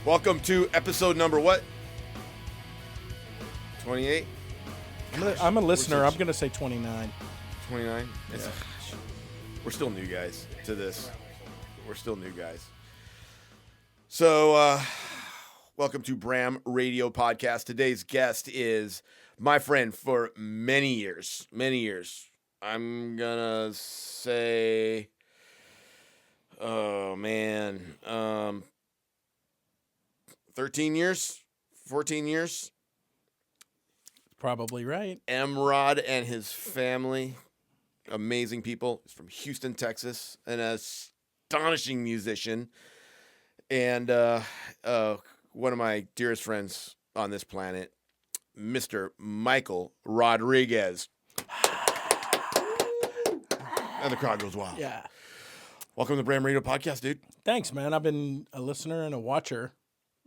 Welcome to episode number what? 28? I'm a listener. I'm going to say 29. 29? Yeah. We're still new guys to this. We're still new guys. So, welcome to BramRadio podcast. Today's guest is my friend for many years. I'm going to say, 13 years, 14 years. Probably right. MROD and his family, amazing people. He's from Houston, Texas, an astonishing musician, and one of my dearest friends on this planet, Mr. Michael Rodriguez. And the crowd goes wild. Yeah. Welcome to the BramRadio podcast, dude. Thanks, man. I've been a listener and a watcher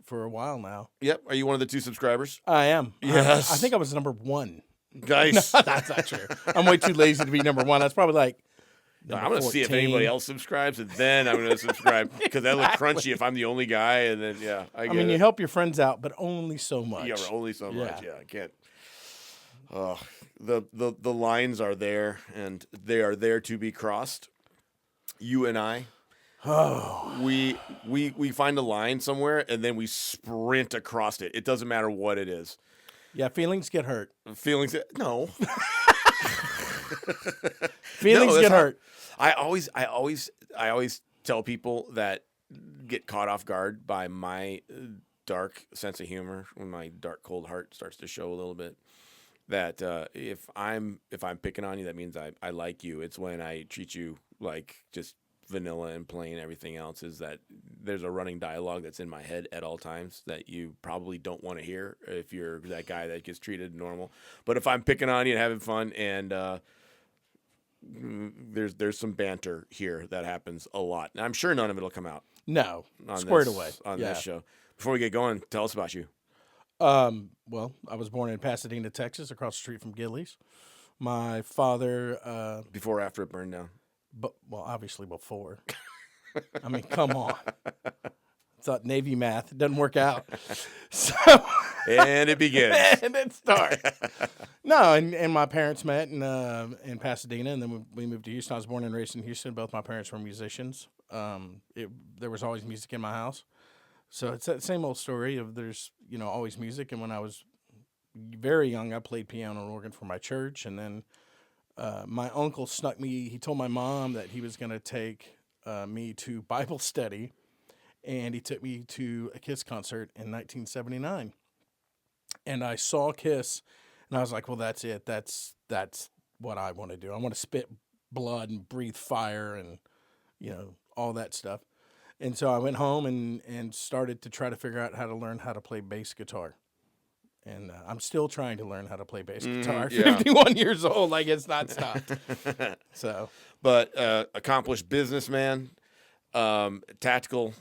for a while now. Yep. Are you one of the 2 subscribers? I am. Yes. I think I was number 1. Nice. No, that's not true. I'm way too lazy to be number 1. That's probably like I'm going to see if anybody else subscribes, and then I'm going to subscribe, because that looks crunchy if I'm the only guy, and then, yeah, I mean, you help your friends out, but only so much. Yeah, only so much. Yeah, I can't. The lines are there, and they are there to be crossed. You and I. Oh. We find a line somewhere, and then we sprint across it. It doesn't matter what it is. Yeah, feelings get hurt. Feelings no. Feelings get hurt. I always tell people that get caught off guard by my dark sense of humor, when my dark cold heart starts to show a little bit, that if I'm picking on you, that means I like you. It's when I treat you like just vanilla and plain. Everything else is that there's a running dialogue that's in my head at all times that you probably don't want to hear if you're that guy that gets treated normal. But if I'm picking on you and having fun, and there's some banter here that happens a lot, and I'm sure none of it'll come out. No, squared away on this show. Before we get going, tell us about you. Well, I was born in Pasadena, Texas, across the street from Gillies. My father, before or after it burned down? Well, obviously before. I mean, come on. Thought Navy math. It doesn't work out. So, and it begins. And it starts. No, and my parents met in Pasadena, and then we moved to Houston. I was born and raised in Houston. Both my parents were musicians. There was always music in my house. So it's that same old story of there's, always music. And when I was very young, I played piano and organ for my church. And then my uncle snuck me. He told my mom that he was going to take me to Bible study. And he took me to a Kiss concert in 1979. And I saw Kiss, and I was like, well, that's it. That's what I want to do. I want to spit blood and breathe fire and, all that stuff. And so I went home and started to try to figure out how to learn how to play bass guitar. And I'm still trying to learn how to play bass guitar. Yeah. 51 years old, like it's not stopped. So, but accomplished businessman, tactical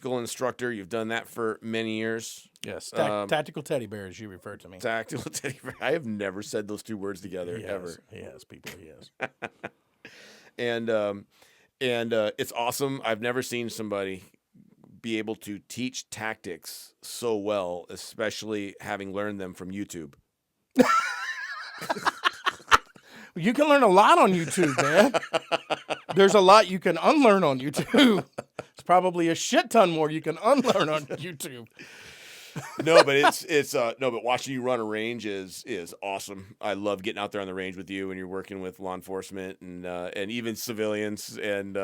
instructor. You've done that for many years. Yes, tactical teddy bear, as you refer to me. Tactical teddy bear. I have never said those 2 words together ever. He has, people. He has. And it's awesome. I've never seen somebody be able to teach tactics so well, especially having learned them from YouTube. You can learn a lot on YouTube, man. There's a lot you can unlearn on YouTube. It's probably a shit ton more you can unlearn on YouTube. No, but but watching you run a range is awesome. I love getting out there on the range with you when you're working with law enforcement and even civilians. And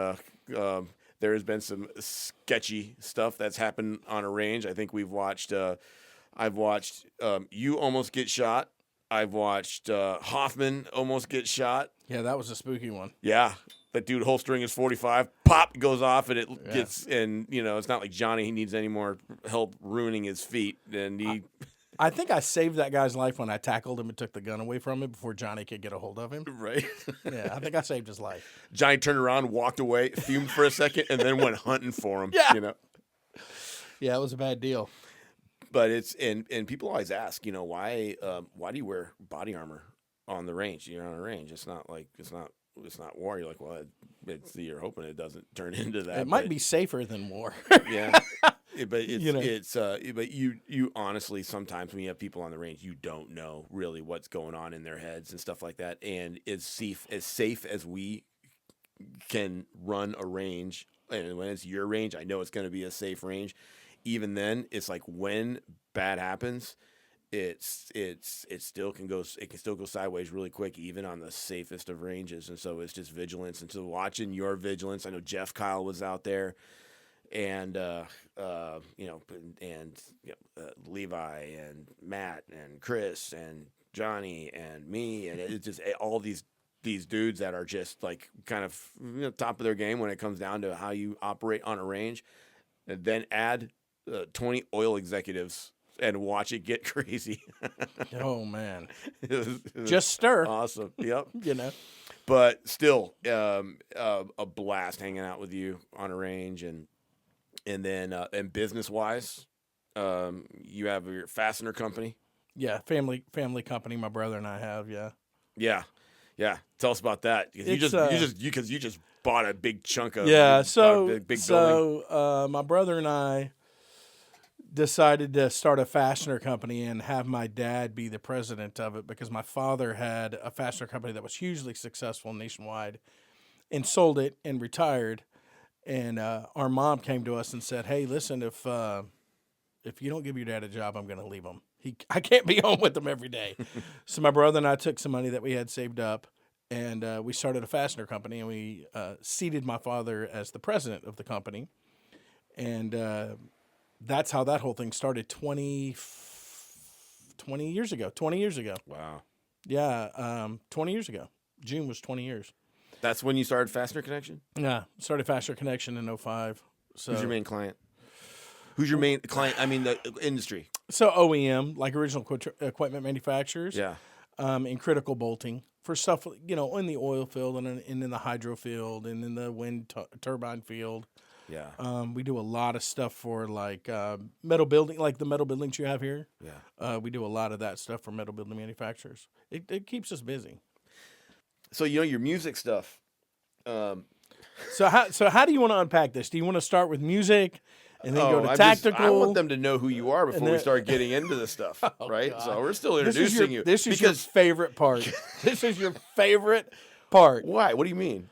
there has been some sketchy stuff that's happened on a range. I think I've watched you almost get shot. I've watched Hoffman almost get shot. Yeah, that was a spooky one. Yeah. That dude holstering his 45, pop, goes off, and it gets, and, it's not like Johnny, he needs any more help ruining his feet. And I think I saved that guy's life when I tackled him and took the gun away from him before Johnny could get a hold of him. Right. Yeah, I think I saved his life. Johnny turned around, walked away, fumed for a second, and then went hunting for him. Yeah. Yeah, it was a bad deal. But it's, and people always ask, why do you wear body armor on the range? You're on a range. It's not war. You're like, well, you're hoping it doesn't turn into that. It might be safer than war. Yeah. But it's You know. but you honestly sometimes when you have people on the range, you don't know really what's going on in their heads and stuff like that. And it's safe as we can run a range, and when it's your range, I know it's going to be a safe range. Even then, it's like when bad happens, it still can go sideways really quick, even on the safest of ranges. And so it's just vigilance. And so watching your vigilance, I know Jeff Kyle was out there, and Levi and Matt and Chris and Johnny and me, and it's just all these dudes that are just like kind of top of their game when it comes down to how you operate on a range, and then add 20 oil executives and watch it get crazy. Oh man, it was just stir. awesome. Yep. But still, a blast hanging out with you on a range, and then and business wise, you have your fastener company. Yeah, family company. My brother and I have. Yeah. Tell us about that. You just bought a big chunk of big building. My brother and I decided to start a fastener company and have my dad be the president of it because my father had a fastener company that was hugely successful nationwide and sold it and retired. And our mom came to us and said, "Hey, listen, if you don't give your dad a job, I'm going to leave him. I can't be home with him every day." So my brother and I took some money that we had saved up, and we started a fastener company, and we seated my father as the president of the company. And that's how that whole thing started 20 years ago. 20 years ago. Wow. Yeah, 20 years ago. June was 20 years. That's when you started Fastener Connection? Yeah, started Fastener Connection in 2005. So, who's your main client? Who's your main client? I mean, the industry. So OEM, like original equipment manufacturers. Yeah. In critical bolting for stuff, in the oil field and in the hydro field and in the wind turbine field. Yeah. We do a lot of stuff for like metal building, like the metal buildings you have here. Yeah. We do a lot of that stuff for metal building manufacturers. It keeps us busy. So your music stuff. So how do you want to unpack this? Do you want to start with music and then go to tactical? I want them to know who you are before we start getting into this stuff, right? God. So we're still introducing you. This is your favorite part. This is your favorite part. Why? What do you mean?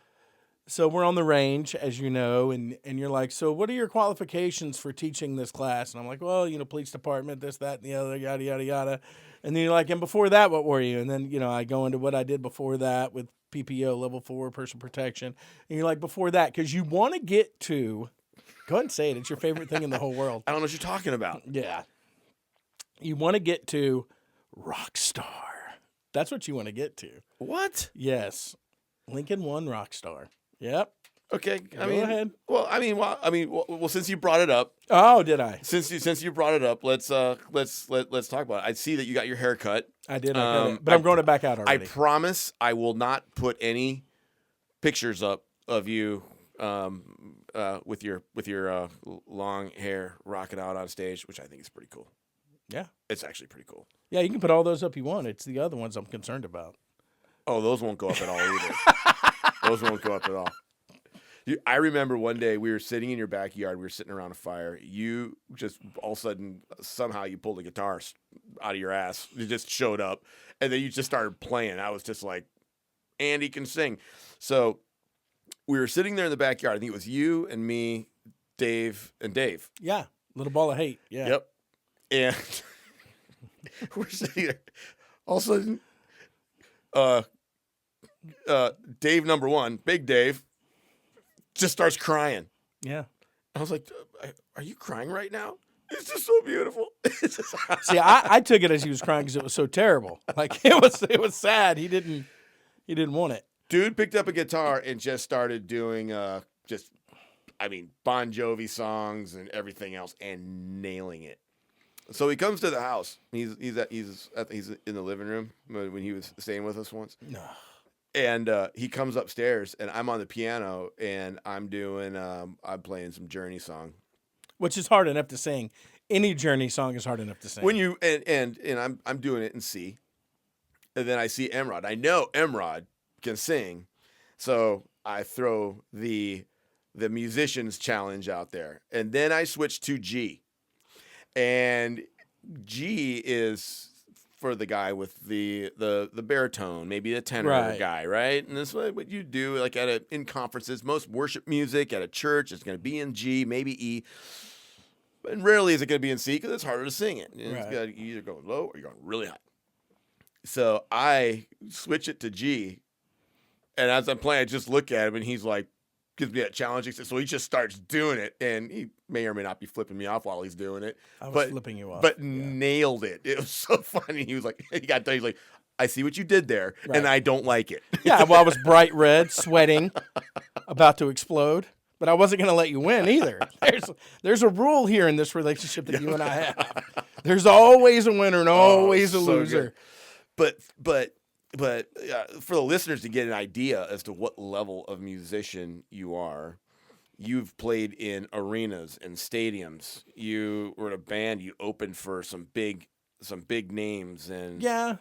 So we're on the range, as you know, and you're like, so what are your qualifications for teaching this class? And I'm like, well, police department, this, that, and the other, yada, yada, yada. And then you're like, and before that, what were you? And then, I go into what I did before that with PPO, level 4, personal protection. And you're like, before that, because you want to get to, go ahead and say it. It's your favorite thing in the whole world. I don't know what you're talking about. Yeah. You want to get to rock star. That's what you want to get to. What? Yes. Lincoln One rock star. Yep. Okay. Go ahead. Well, since you brought it up. Oh, did I? Since you brought it up, let's talk about it. I see that you got your hair cut. I did. But I'm growing it back out already. I promise I will not put any pictures up of you with your long hair rocking out on stage, which I think is pretty cool. Yeah. It's actually pretty cool. Yeah, you can put all those up you want. It's the other ones I'm concerned about. Oh, those won't go up at all either. Those won't go up at all. I remember one day we were sitting in your backyard. We were sitting around a fire. You just all of a sudden, somehow you pulled a guitar out of your ass. You just showed up. And then you just started playing. I was just like, Andy can sing. So we were sitting there in the backyard. I think it was you and me, Dave, and Dave. Yeah. Little ball of hate. Yeah. Yep. And we're sitting there. All of a sudden, Dave number one, Big Dave, just starts crying. Yeah. I was like, are you crying right now? It's just so beautiful. See, I took it as he was crying because it was so terrible. Like it was sad. He didn't want it. Dude picked up a guitar and just started doing Bon Jovi songs and everything else and nailing it. So he comes to the house. He's in the living room when he was staying with us once. No. And he comes upstairs, and I'm on the piano, and I'm playing some Journey song, which is hard enough to sing. Any Journey song is hard enough to sing. When you and I'm doing it in C, and then I see MROD. I know MROD can sing, so I throw the the musicians challenge out there. And then I switched to G. And G is for the guy with the baritone, maybe the tenor guy, right? And this is what you do like in conferences. Most worship music at a church is going to be in G, maybe E. And rarely is it going to be in C because it's harder to sing it. It's got to either go low or you're going really high. So I switch it to G. And as I'm playing, I just look at him and he's like, gives me that challenge. So he just starts doing it, and he may or may not be flipping me off while he's doing it. I was flipping you off. But nailed it. It was so funny. He was like, he got done. He's like, I see what you did there, and I don't like it. Yeah, well, I was bright red, sweating, about to explode. But I wasn't going to let you win either. There's a rule here in this relationship that you and I have. There's always a winner and always a loser. Good. But for the listeners to get an idea as to what level of musician you are, you've played in arenas and stadiums. You were in a band. You opened for some big names. And yeah,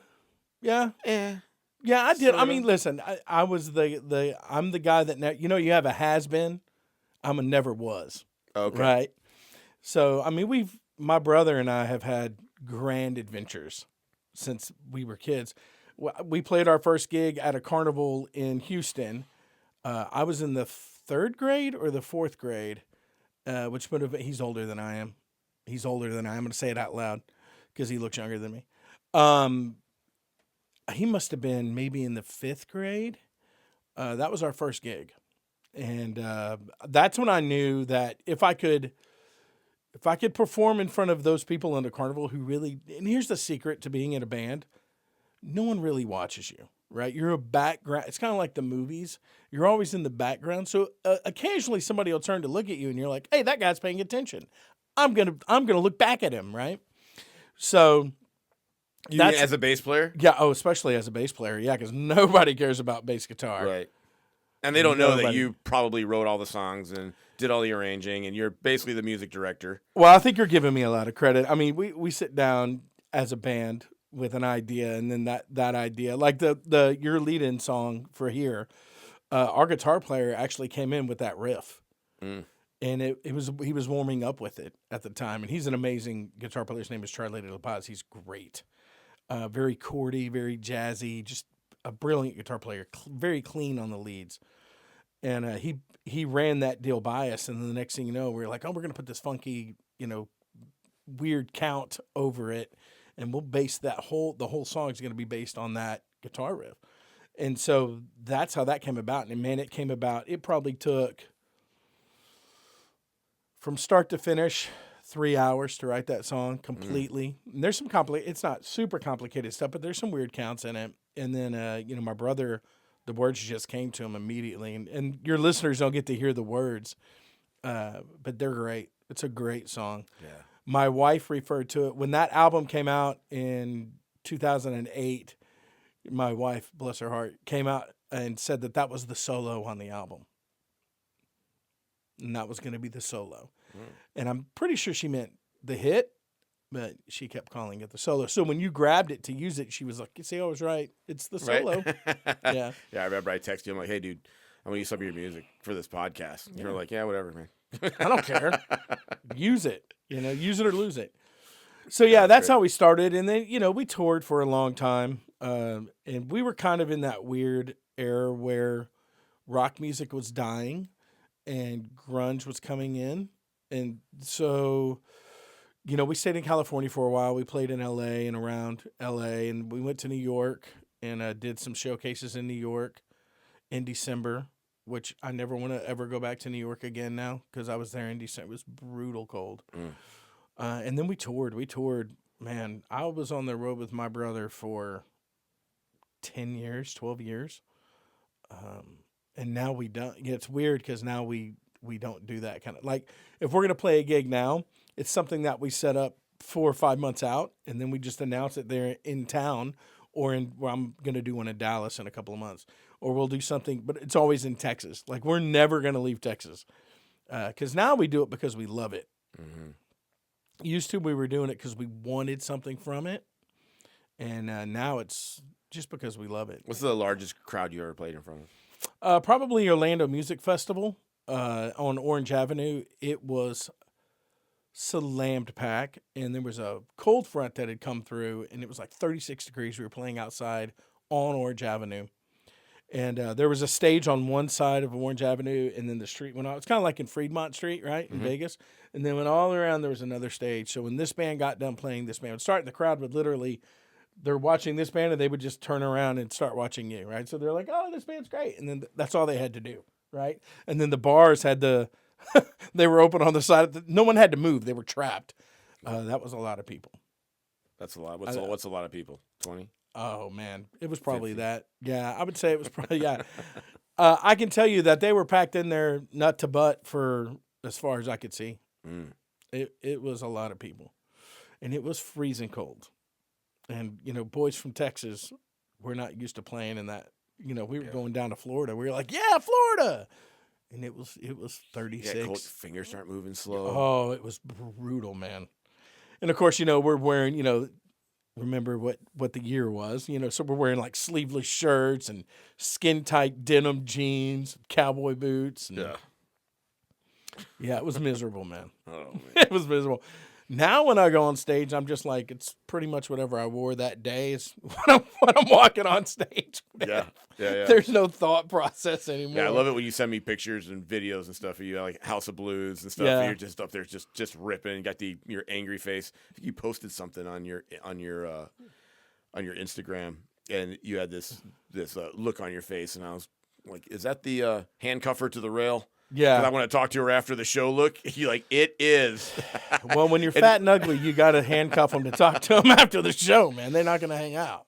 I did. I mean, listen, I was I'm the guy that you have a has been. I'm a never was. Okay. Right. So I mean, my brother and I have had grand adventures since we were kids. We played our first gig at a carnival in Houston. I was in the 3rd grade or the 4th grade, which would have been, he's older than I am. He's older than I am. I'm going to say it out loud because he looks younger than me. He must have been maybe in the 5th grade. That was our first gig. And that's when I knew that if I could perform in front of those people in the carnival who really, and here's the secret to being in a band, no one really watches you, right? You're a background. It's kind of like the movies. You're always in the background. So occasionally somebody will turn to look at you and you're like, hey, that guy's paying attention. I'm going to look back at him. Right. So that's as a bass player. Yeah. Oh, especially as a bass player. Yeah. Cause nobody cares about bass guitar. Right. And they don't know that you probably wrote all the songs and did all the arranging and you're basically the music director. Well, I think you're giving me a lot of credit. I mean, we sit down as a band with an idea, and then that idea, like your lead-in song for here, our guitar player actually came in with that riff, and he was warming up with it at the time, and he's an amazing guitar player. His name is Charlie De La Paz. He's great, very chordy, very jazzy, just a brilliant guitar player, very clean on the leads, and he ran that deal by us, and then the next thing you know, we were like, oh, we're gonna put this funky, weird count over it. And we'll base the whole song is going to be based on that guitar riff. And so that's how that came about. And man, it probably took from start to finish 3 hours to write that song completely. And there's some it's not super complicated stuff, but there's some weird counts in it. And then, my brother, the words just came to him immediately. And your listeners don't get to hear the words, but they're great. It's a great song. Yeah. My wife referred to it when that album came out in 2008. My wife, bless her heart, came out and said that was the solo on the album. And that was going to be the solo. And I'm pretty sure she meant the hit, but she kept calling it the solo. So when you grabbed it to use it, she was like, see, I was right. It's the solo. Right? Yeah. Yeah, I remember I texted you. I'm like, hey, dude, I'm going to use some of your music for this podcast. And you're like, yeah, whatever, man. I don't care. Use it. Use it or lose it. So, yeah, that's how we started. And then, we toured for a long time. And we were kind of in that weird era where rock music was dying and grunge was coming in. And so, we stayed in California for a while. We played in L.A. and around L.A. And we went to New York and did some showcases in New York in December, which I never want to ever go back to New York again now because I was there in December. It was brutal cold. And then we toured. Man, I was on the road with my brother for 10 years, 12 years. And now we don't. It's weird because now we don't do that kind of. Like, if we're going to play a gig now, it's something that we set up 4 or 5 months out, and then we just announce it there in town or I'm going to do one in Dallas in a couple of months. Or we'll do something, but it's always in Texas. Like, we're never going to leave Texas. Because now we do it because we love it. Mm-hmm. Used to, we were doing it because we wanted something from it. And now it's just because we love it. What's the largest crowd you ever played in front of? Probably Orlando Music Festival. on Orange Avenue, it was slammed pack, and there was a cold front that had come through, and it was like 36 degrees. We were playing outside on Orange Avenue, and there was a stage on one side of Orange Avenue, and then the street went out. It's kind of like in Fremont Street, right, in Vegas, and then went all around. There was another stage. So when this band got done playing, this band would start, and the crowd would literally, they're watching this band, and they would just turn around and start watching you, right? So they're like, "Oh, this band's great," and then that's all they had to do, right? And then the bars had the they were open on the side. No one had to move. They were trapped. That was a lot of people. That's a lot. What's a lot of people? 20? Oh, man. It was probably 50. that. Yeah, I would say it was probably, yeah. I can tell you that they were packed in there nut to butt for as far as I could see. Mm. It was a lot of people. And it was freezing cold. And, boys from Texas, we're not used to playing in that. We were going down to Florida. We were like, yeah, Florida. And it was 36. Yeah, cold. Fingers start moving slow. Oh, it was brutal, man. And of course, we're wearing, remember what the year was, so we're wearing like sleeveless shirts and skin tight denim jeans, cowboy boots. And, yeah, it was miserable, man. Oh, man. It was miserable. Now when I go on stage, I'm just like, it's pretty much whatever I wore that day is what I'm walking on stage with. Yeah. There's no thought process anymore. Yeah, I love it when you send me pictures and videos and stuff of you, like House of Blues and stuff. Yeah. And you're just up there, just ripping. You got your angry face. I think you posted something on your Instagram, and you had this look on your face, and I was like, "Is that the handcuffer to the rail?" Yeah. 'Cause I want to talk to her after the show. Look, you're like, it is. Well, when you're fat and ugly, you got to handcuff them to talk to them after the show, man. They're not going to hang out.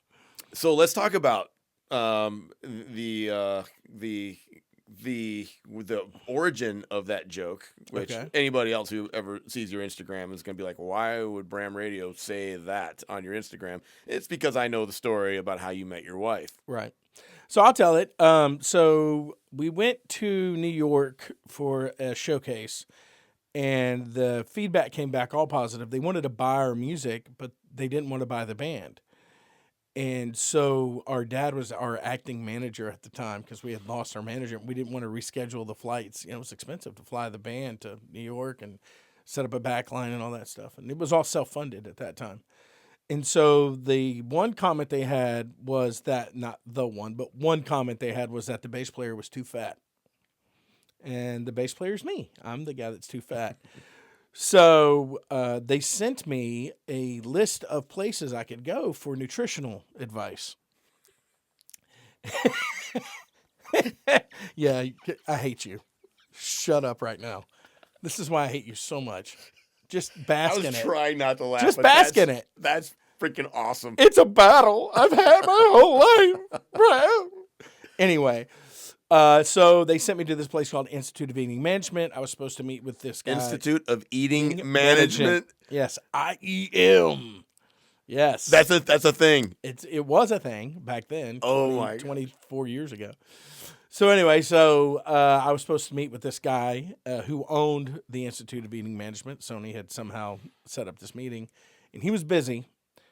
So let's talk about the origin of that joke, which anybody else who ever sees your Instagram is going to be like, why would BramRadio say that on your Instagram? It's because I know the story about how you met your wife. Right. So I'll tell it. So we went to New York for a showcase, and the feedback came back all positive. They wanted to buy our music, but they didn't want to buy the band. And so our dad was our acting manager at the time because we had lost our manager. We didn't want to reschedule the flights. It was expensive to fly the band to New York and set up a backline and all that stuff. And it was all self-funded at that time. And so the one comment they had was that, not the one, but one comment they had was that the bass player was too fat. And the bass player's me. I'm the guy that's too fat. So they sent me a list of places I could go for nutritional advice. Yeah, I hate you. Shut up right now. This is why I hate you so much. Just bask in it. I was trying not to laugh. Just bask in it. That's freaking awesome. It's a battle I've had my whole life. Right? Anyway. So they sent me to this place called Institute of Eating Management. I was supposed to meet with this guy. Institute of Eating Management. Yes, IEM. Yes, that's a thing. It was a thing back then. Oh my, 24 years ago. So anyway, I was supposed to meet with this guy who owned the Institute of Eating Management. Sony had somehow set up this meeting, and he was busy.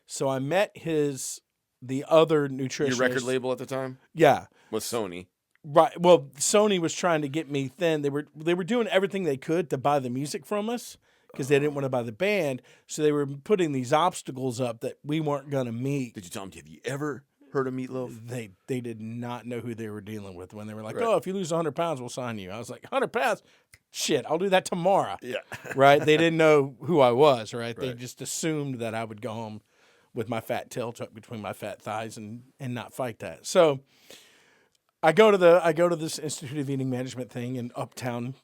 So I met the other nutritionist. Your record label at the time? Yeah, was Sony. Right. Well, Sony was trying to get me thin. They were doing everything they could to buy the music from us because they didn't want to buy the band. So they were putting these obstacles up that we weren't going to meet. Did you tell them, have you ever heard of Meatloaf? They did not know who they were dealing with when they were like, right. Oh, if you lose 100 pounds, we'll sign you. I was like, 100 pounds? Shit, I'll do that tomorrow. Yeah. Right? They didn't know who I was, right? They just assumed that I would go home with my fat tail tucked between my fat thighs and not fight that. So I go to this Institute of Eating Management thing in Uptown,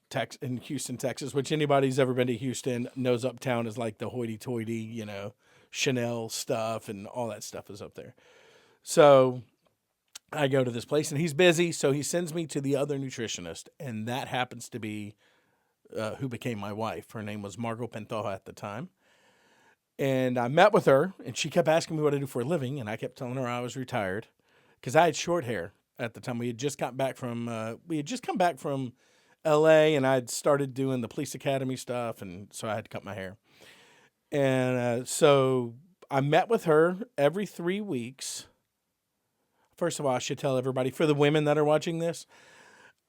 in Houston, Texas, which anybody who's ever been to Houston knows Uptown is like the hoity-toity, Chanel stuff and all that stuff is up there. So I go to this place and he's busy, so he sends me to the other nutritionist, and that happens to be who became my wife. Her name was Margot Pantoja at the time. And I met with her, and she kept asking me what I do for a living, and I kept telling her I was retired because I had short hair. At the time, we had just come back from L.A. and I'd started doing the police academy stuff, and so I had to cut my hair. And so I met with her every 3 weeks. First of all, I should tell everybody, for the women that are watching this,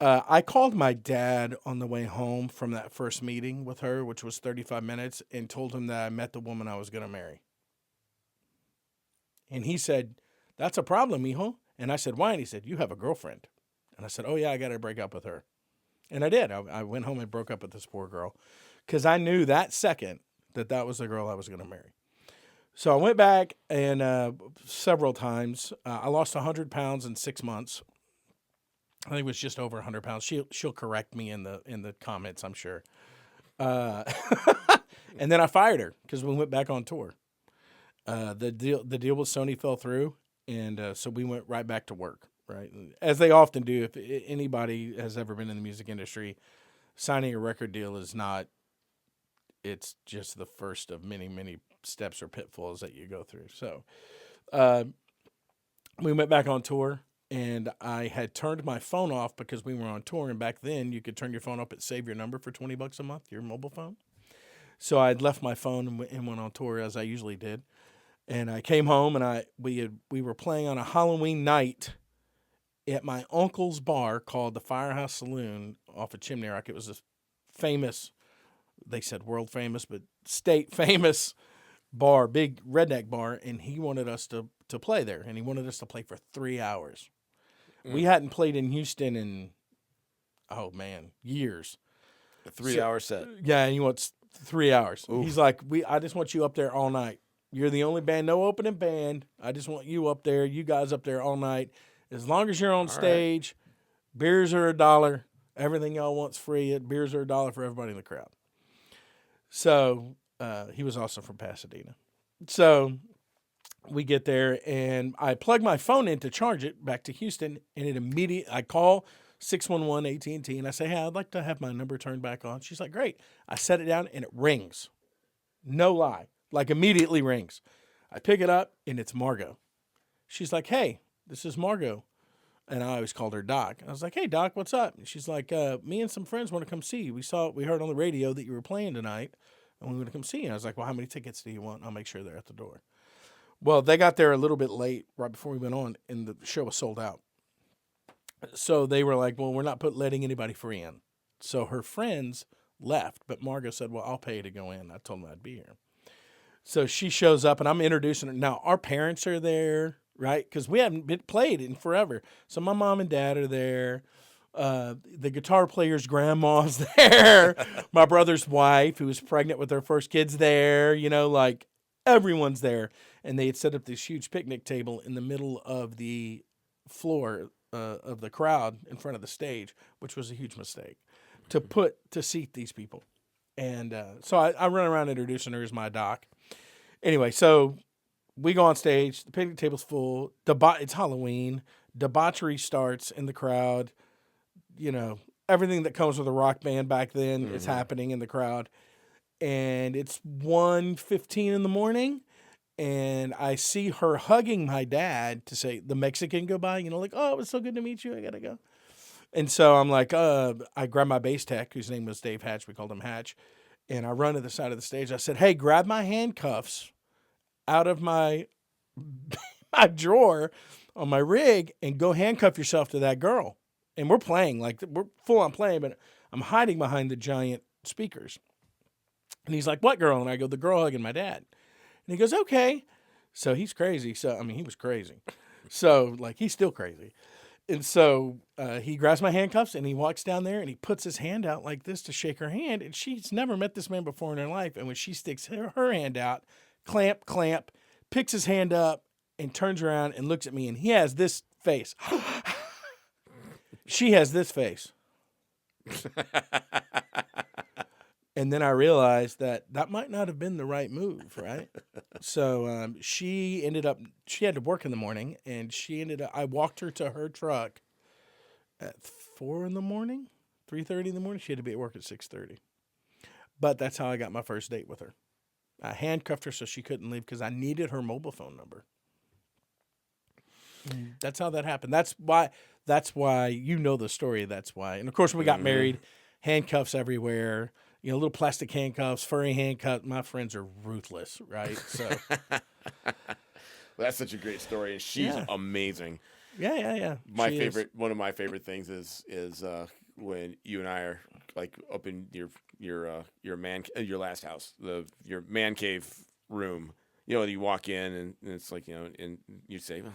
I called my dad on the way home from that first meeting with her, which was 35 minutes, and told him that I met the woman I was going to marry. And he said, "That's a problem, mijo." And I said, "Why?" And he said, "You have a girlfriend." And I said, "Oh, yeah, I got to break up with her." And I did. I went home and broke up with this poor girl because I knew that second that was the girl I was going to marry. So I went back and several times. I lost 100 pounds in 6 months. I think it was just over 100 pounds. She'll correct me in the comments, I'm sure. And then I fired her because we went back on tour. The deal with Sony fell through, and so we went right back to work. Right, as they often do. If anybody has ever been in the music industry, signing a record deal is not. It's just the first of many steps or pitfalls that you go through. So, we went back on tour. And I had turned my phone off because we were on tour. And back then, you could turn your phone up and save your number for $20 a month, your mobile phone. So I had left my phone and went on tour as I usually did. And I came home and we were playing on a Halloween night at my uncle's bar called the Firehouse Saloon off of Chimney Rock. It was a famous, they said world famous, but state famous bar, big redneck bar. And he wanted us to play there. And he wanted us to play for 3 hours. We hadn't played in Houston in, years. A 3-hour set. Yeah, and he wants 3 hours. Oof. He's like, I just want you up there all night. You're the only band, no opening band. I just want you up there, you guys up there all night. As long as you're on stage, beers are $1. Everything y'all want's free. Beers are $1 for everybody in the crowd. So he was also from Pasadena. So we get there, and I plug my phone in to charge it back to Houston, and I call 611 AT&T, and I say, "Hey, I'd like to have my number turned back on." She's like, "Great." I set it down, and it rings. No lie. Like, immediately rings. I pick it up, and it's Margot. She's like, "Hey, this is Margot." And I always called her Doc. I was like, "Hey, Doc, what's up?" And she's like, "Me and some friends want to come see you. We heard on the radio that you were playing tonight, and we want to come see you." And I was like, "Well, how many tickets do you want? I'll make sure they're at the door." Well, they got there a little bit late, right before we went on, and the show was sold out. So they were like, "Well, we're not letting anybody free in." So her friends left, but Margot said, "Well, I'll pay to go in." I told them I'd be here. So she shows up, and I'm introducing her. Now, our parents are there, right? Because we haven't been played in forever. So my mom and dad are there. The guitar player's grandma's there. My brother's wife, who was pregnant with her first kid's there. Like, everyone's there. And they had set up this huge picnic table in the middle of the floor of the crowd in front of the stage, which was a huge mistake, to seat these people. And so I run around introducing her as my Doc. Anyway, so we go on stage. The picnic table's full. It's Halloween. Debauchery starts in the crowd. Everything that comes with a rock band back then is happening in the crowd. And it's 1:15 in the morning. And I see her hugging my dad to say the Mexican goodbye, like, "Oh, it was so good to meet you. I got to go." And so I'm like, I grab my bass tech, whose name was Dave Hatch. We called him Hatch. And I run to the side of the stage. I said, "Hey, grab my handcuffs out of my drawer on my rig and go handcuff yourself to that girl." And we're playing, like, we're full on playing, but I'm hiding behind the giant speakers. And he's like, "What girl?" And I go, "The girl hugging my dad." And he goes, "Okay." So he's crazy. So, he was crazy. So, like, he's still crazy. And so he grabs my handcuffs and he walks down there and he puts his hand out like this to shake her hand. And she's never met this man before in her life. And when she sticks her hand out, clamp, picks his hand up and turns around and looks at me. And he has this face. She has this face. And then I realized that might not have been the right move, right? So she had to work in the morning, and I walked her to her truck at 4 in the morning, 3:30 in the morning. She had to be at work at 6:30. But that's how I got my first date with her. I handcuffed her so she couldn't leave because I needed her mobile phone number. That's how that happened. That's why the story. That's why. And of course, when we got married, handcuffs everywhere. Little plastic handcuffs, furry handcuffs. My friends are ruthless, right? So That's such a great story. And she's amazing. Yeah. My She is. favorite, one of my favorite things is when you and I are like up in your last house, your man cave room. You know, you walk in and it's like, and you say, well,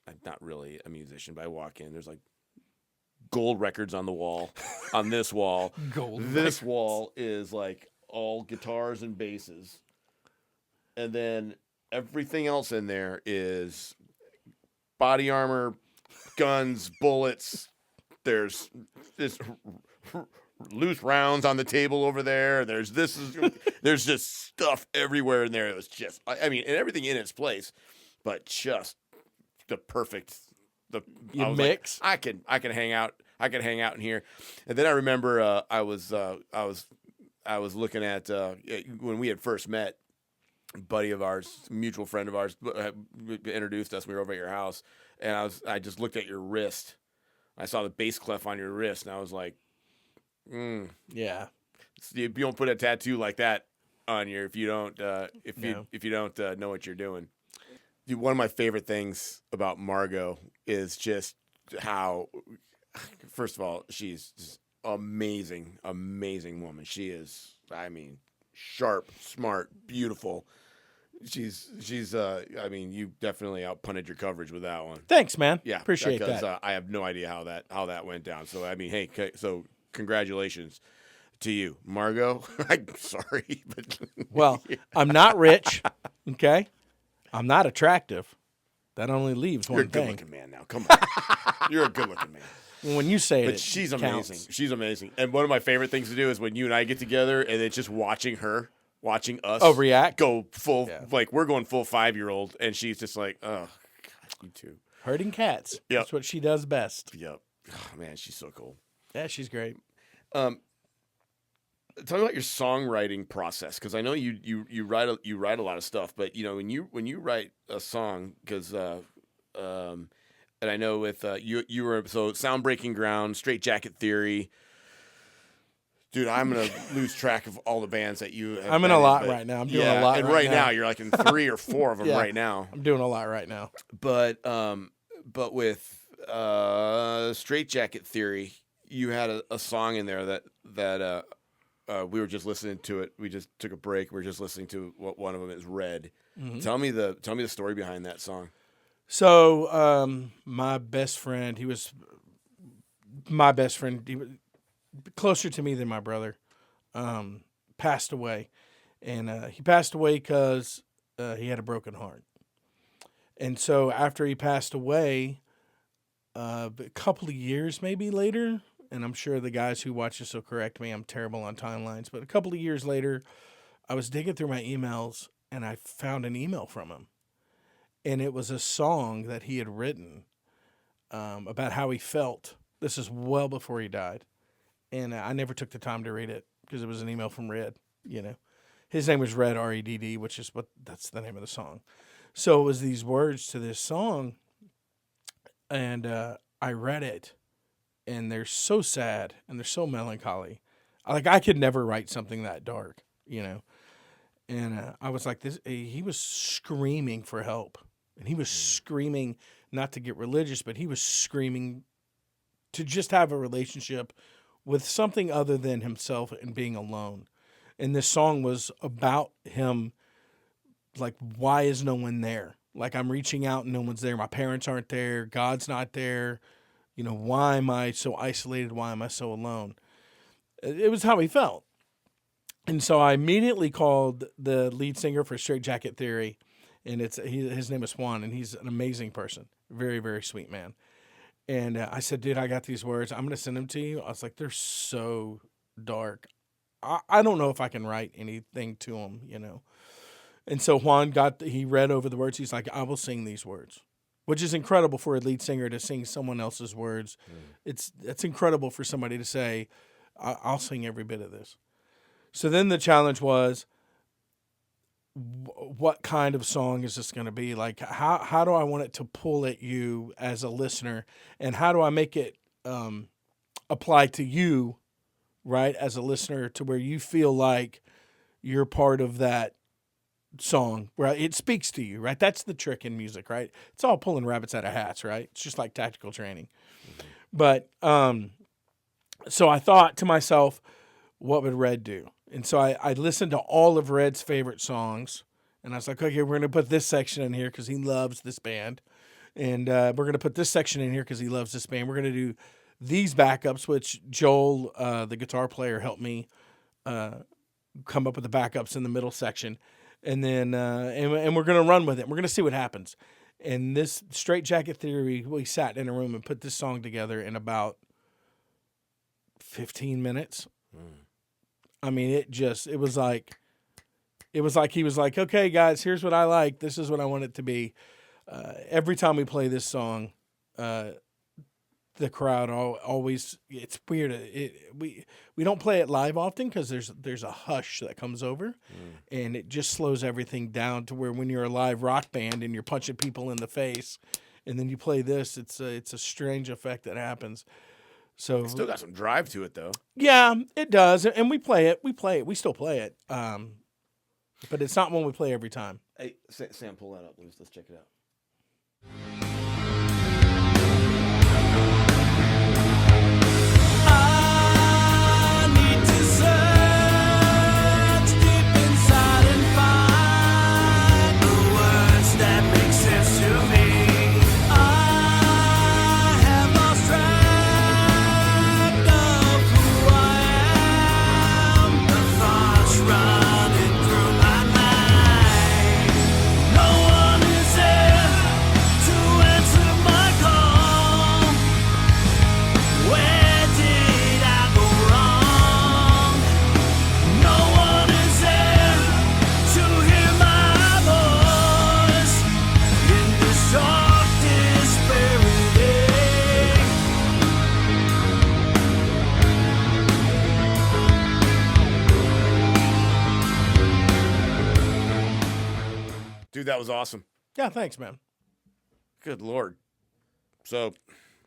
I'm not really a musician, but I walk in, there's like gold records on the wall, on this wall. This wall is like all guitars and basses. And then everything else in there is body armor, guns, bullets. There's this loose rounds on the table over there. There's just stuff everywhere in there. It was just, I mean, and everything in its place, but just the perfect. Mix. Like, I can hang out. I can hang out in here. And then I remember I was looking at when we had first met. A buddy of ours, mutual friend of ours, introduced us. We were over at your house, and I just looked at your wrist. I saw the bass clef on your wrist, and I was like, Yeah. You don't put a tattoo like that on you if you don't know what you're doing. Dude, one of my favorite things about Margot is just how, first of all, she's just amazing woman. She is, I mean, sharp, smart, beautiful. She's I mean, you definitely outpunted your coverage with that one. Thanks, man. Yeah, Appreciate because, that. I have no idea how that went down. So I mean, hey, so congratulations to you, Margot. I'm sorry, but Well, I'm not rich. Okay, I'm not attractive. That only leaves you're a one thing. good-looking man now. Come on, you're a good-looking man. When you say it, But she's counts. amazing. She's amazing. And one of my favorite things to do is when you and I get together and it's just watching us. Oh, react? Go full, Yeah. like we're going full 5-year-old. And she's just like, oh, God, you too. Herding cats. Yep. That's what she does best. Yep. Oh, man, she's so cool. Yeah, she's great. Tell me about your songwriting process, because I know you write a lot of stuff. But when you write a song, because and I know with you were so Sound Breaking Ground, Straight Jacket Theory. Dude, I'm gonna lose track of all the bands that you have I'm in been a lot but right now. I'm doing a lot and right now. now you're like in 3 or 4 of them Yeah. right now. I'm doing a lot right now. But with Straight Jacket Theory, you had a song in there that we were just listening to it. We just took a break. We were just listening to what one of them is Red. Mm-hmm. Tell me the story behind that song. So, my best friend, he was closer to me than my brother, passed away. And he passed away because he had a broken heart. And so after he passed away, a couple of years maybe later, and I'm sure the guys who watch this will correct me, I'm terrible on timelines, but a couple of years later, I was digging through my emails, and I found an email from him. And it was a song that he had written about how he felt. This is well before he died. And I never took the time to read it because it was an email from Red, His name was Red, R-E-D-D, which is that's the name of the song. So it was these words to this song, and I read it, and they're so sad, and they're so melancholy. I could never write something that dark, And I was like, he was screaming for help. And he was screaming, not to get religious, but he was screaming to just have a relationship with something other than himself and being alone. And this song was about him, like, why is no one there? Like, I'm reaching out and no one's there. My parents aren't there. God's not there. Why am I so isolated? Why am I so alone? It was how he felt. And so I immediately called the lead singer for Straight Jacket Theory, and his name is Juan, and he's an amazing person, very, very sweet man. And I said, dude, I got these words. I'm going to send them to you. I was like, they're so dark. I don't know if I can write anything to them, And so Juan he read over the words. He's like, I will sing these words, which is incredible for a lead singer to sing someone else's words. It's incredible for somebody to say, I'll sing every bit of this. So then the challenge was, what kind of song is this going to be? Like, how do I want it to pull at you as a listener? And how do I make it apply to you, right, as a listener, to where you feel like you're part of that song, right? It speaks to you, right? That's the trick in music, right? It's all pulling rabbits out of hats, right? It's just like tactical training. But so I thought to myself, what would Red do? And so I listened to all of Red's favorite songs, and I was like, okay, we're going to put this section in here because he loves this band. And we're going to put this section in here because he loves this band. We're going to do these backups, which Joel, the guitar player, helped me come up with the backups in the middle section. And then and we're going to run with it. We're going to see what happens. And this Straight Jacket Theory, we sat in a room and put this song together in about 15 minutes. I mean, it was like he was like, okay, guys, here's what I like. This is what I want it to be. Every time we play this song, the crowd always, it's weird. We don't play it live often because there's a hush that comes over, and it just slows everything down to where when you're a live rock band and you're punching people in the face, and then you play this, it's a strange effect that happens. So It's still got some drive to it, though. yeah, it does, and we play it. We still play it, but it's not one we play every time. Hey, Sam, pull that up, please. Let's check it out. I need to search deep inside and find the words that make sense to me. I have lost track of who I am. The thoughts running through my mind. No one is there to answer my call. Where did I go wrong? No one is there to hear my voice in this dark, despairing day. Dude, that was awesome. Yeah, thanks, man. Good Lord. So,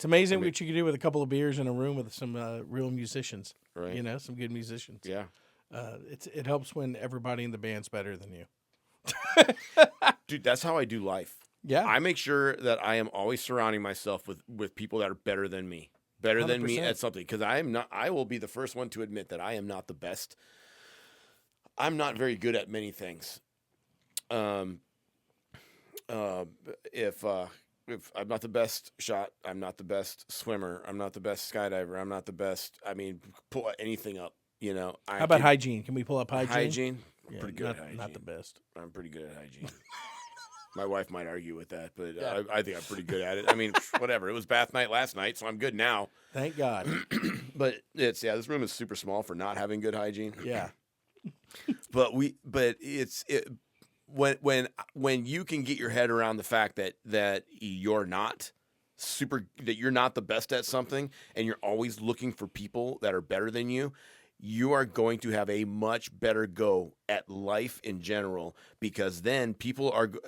It's amazing what you can do with a couple of beers in a room with some real musicians. Right. You know, some good musicians. yeah. It helps when everybody in the band's better than you. Dude, that's how I do life. Yeah. I make sure that I am always surrounding myself with people that are better than me. Better than me 100%. at something. Because I will be the first one to admit that I am not the best. I'm not very good at many things. If I'm not the best shot, I'm not the best swimmer, I'm not the best skydiver, I'm not the best. I mean, pull anything up. You know. How about hygiene? Can we pull up hygiene? hygiene? I'm Yeah, pretty good not, at hygiene. Not the best. I'm pretty good at hygiene. My wife might argue with that, but I think I'm pretty good at it. I mean, whatever. It was bath night last night, so I'm good now. Thank God. But this room is super small for not having good hygiene. Yeah. When you can get your head around the fact that you're not the best at something, and you're always looking for people that are better than you, you are going to have a much better go at life in general, because then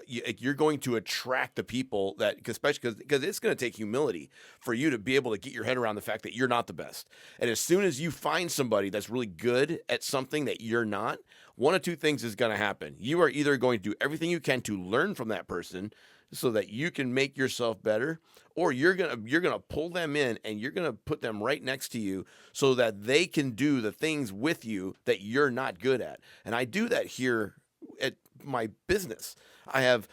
you're going to attract the people that, especially because it's going to take humility for you to be able to get your head around the fact that you're not the best. And as soon as you find somebody that's really good at something that you're not, one of two things is going to happen. You are either going to do everything you can to learn from that person so that you can make yourself better, or you're gonna pull them in and you're gonna put them right next to you so that they can do the things with you that you're not good at. And I do that here at my business. I have